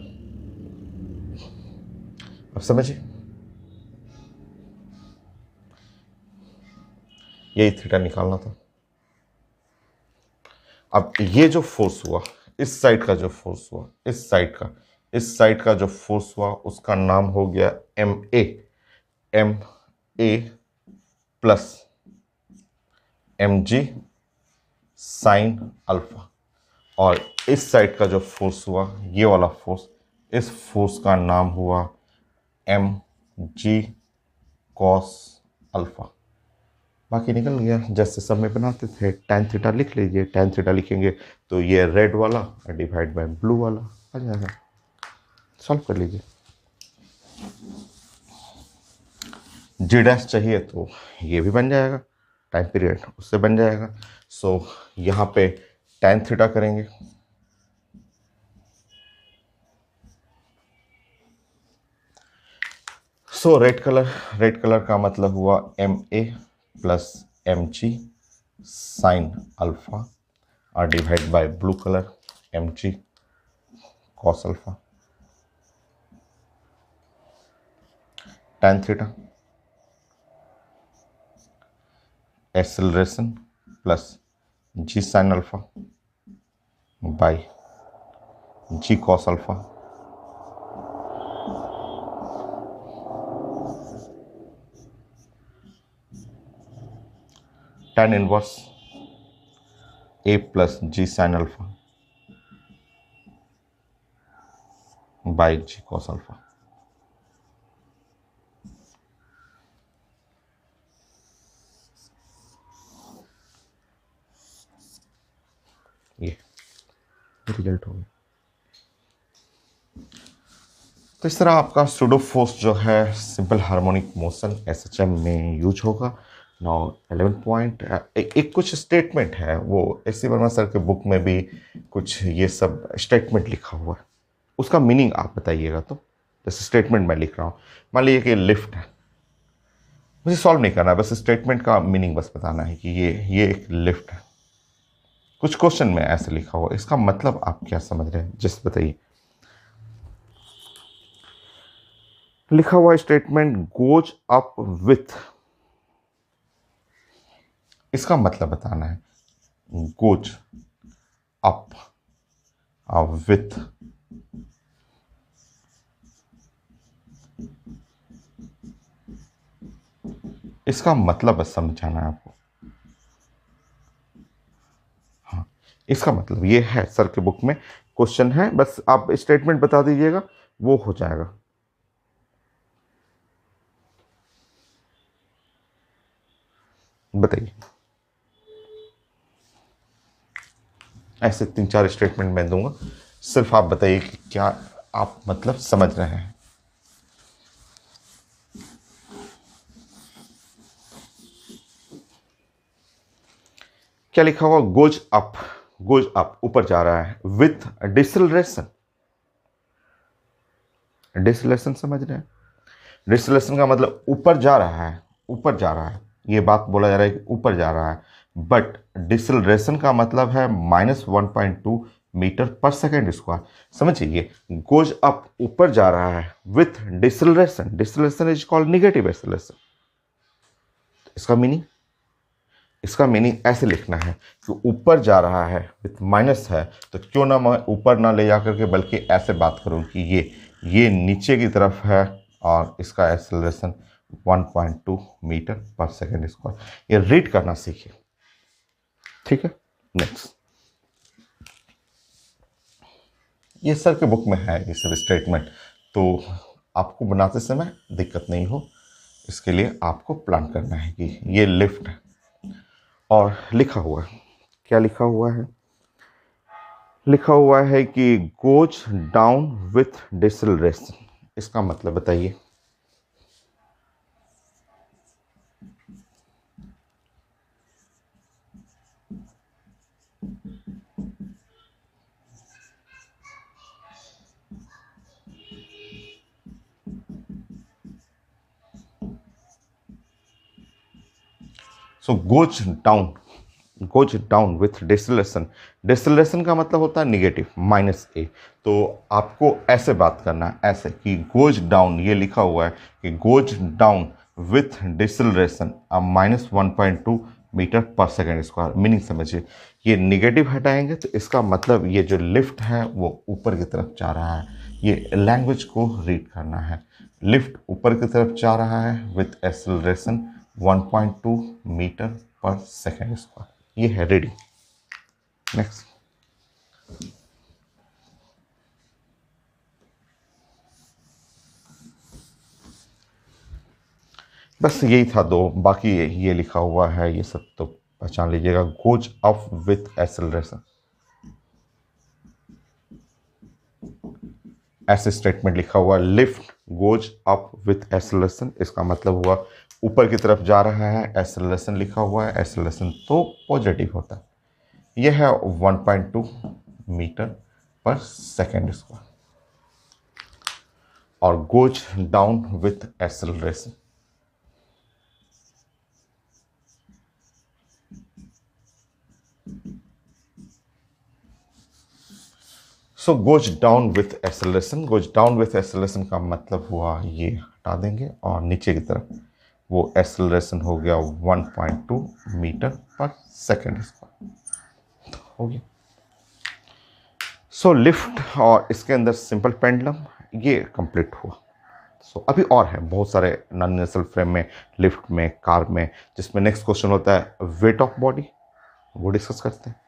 अब समझिए, यही थीटा निकालना था। अब ये जो फोर्स हुआ, इस साइड का जो फोर्स हुआ, इस साइड का जो फोर्स हुआ, उसका नाम हो गया m a plus m g sine alpha. और इस साइड का जो फोर्स हुआ, ये वाला फोर्स, इस फोर्स का नाम हुआ एम जी कॉस अल्फा। बाकी निकल गया, जैसे सब में बनाते थे, tan थीटा लिख लीजिए, tan थीटा लिखेंगे तो ये रेड वाला डिवाइड बाय ब्लू वाला आ जाएगा, सॉल्व कर लीजिए। जी डैश चाहिए तो ये भी बन जाएगा, टाइम पीरियड उससे बन जाएगा। सो यहाँ पे tan थीटा करेंगे, सो रेड कलर का मतलब हुआ m a plus m g sine alpha, और divide by blue colour m g cos alpha. tan theta acceleration plus g sine alpha by g cos alpha. tan inverse a plus g sine alpha by g cos alpha. ये रिजल्ट हो गया। तो इस तरह आपका सूडो फोर्स जो है सिंपल हार्मोनिक मोशन एसएचएम में यूज होगा। नाउ 11 पॉइंट, एक कुछ स्टेटमेंट है, वो एस सी वर्मा सर के बुक में भी कुछ ये सब स्टेटमेंट लिखा हुआ है, उसका मीनिंग आप बताइएगा। तो जैसे स्टेटमेंट मैं लिख रहा हूँ, मान लीजिए कि लिफ्ट है, मुझे सॉल्व नहीं करना है, बस स्टेटमेंट का मीनिंग बस बताना है कि ये एक लिफ्ट है। कुछ क्वेश्चन में ऐसे लिखा हुआ, इसका मतलब आप क्या समझ रहे हैं, जस्ट बताइए। लिखा हुआ स्टेटमेंट गोज अप विथ, इसका मतलब बताना है, गोज अप विथ इसका मतलब बस समझाना है आपको। हाँ, इसका मतलब ये है, सर के बुक में क्वेश्चन है, बस आप स्टेटमेंट बता दीजिएगा, वो हो जाएगा। बताइए, ऐसे 3-4 स्टेटमेंट मैं दूंगा, सिर्फ आप बताइए कि क्या आप मतलब समझ रहे हैं। क्या लिखा हुआ, गोज अप ऊपर जा रहा है, विथ डिसलरेशन, डिसलेशन समझ रहे हैं? डिसलेशन का मतलब ऊपर जा रहा है, ऊपर जा रहा है, ये बात बोला जा रहा है कि ऊपर जा रहा है। बट डिसलरेशन का मतलब है -1.2 मीटर पर सेकेंड स्क्वायर। समझिए, ये गोज अप, ऊपर जा रहा है with deceleration. Deceleration is called negative acceleration. इसका मीनिंग ऐसे लिखना है कि ऊपर जा रहा है विथ माइनस है, तो क्यों ना मैं ऊपर ना ले जा करके बल्कि ऐसे बात करूं कि ये नीचे की तरफ है और इसका एक्सेलरेशन 1.2 मीटर पर सेकेंड स्क्वायर। ये रीड करना सीखिए, ठीक है। नेक्स्ट, ये सर के बुक में है ये सब स्टेटमेंट, तो आपको बनाते समय दिक्कत नहीं हो, इसके लिए आपको प्लान करना है कि ये लिफ्ट है और लिखा हुआ है, क्या लिखा हुआ है? लिखा हुआ है कि गोज डाउन विथ डिसलरेशन। इसका मतलब बताइए। सो गोज डाउन विथ डिसलेशन। डिसलेशन का मतलब होता है निगेटिव, -a। तो आपको ऐसे बात करना है, ऐसे कि गोज डाउन, ये लिखा हुआ है कि गोज डाउन विथ डिसलेशन -1.2 मीटर पर सेकेंड स्क्वायर। मीनिंग समझिए, ये निगेटिव हटाएंगे तो इसका मतलब ये जो लिफ्ट है वो ऊपर की तरफ जा रहा है। ये लैंग्वेज को रीड करना है। लिफ्ट ऊपर की तरफ जा रहा है विथ एक्सेलरेशन 1.2 मीटर पर सेकेंड स्क्वायर। ये है रीडिंग। नेक्स्ट, बस यही था दो, बाकी ये लिखा हुआ है, ये सब तो पहचान लीजिएगा। गोज अप विथ एक्सेलरेशन, ऐसे स्टेटमेंट लिखा हुआ। Lift goes up with acceleration, इसका मतलब हुआ ऊपर की तरफ जा रहा है। एक्सेलरेशन लिखा हुआ है, एक्सेलरेशन तो पॉजिटिव होता है। यह है 1.2 मीटर पर सेकेंड स्क्वायर। और goes down with acceleration, so goes down with acceleration. Goes down with acceleration का मतलब हुआ, ये हटा देंगे और नीचे की तरफ वो एक्सेलरेशन हो गया 1.2 मीटर पर सेकेंड स्क्वायर, हो गया। सो लिफ्ट और इसके अंदर सिंपल पेंडुलम, ये कंप्लीट हुआ। सो अभी और है बहुत सारे नॉन इनर्शियल फ्रेम में, लिफ्ट में, कार में, जिसमें नेक्स्ट क्वेश्चन होता है वेट ऑफ बॉडी, वो डिस्कस करते हैं।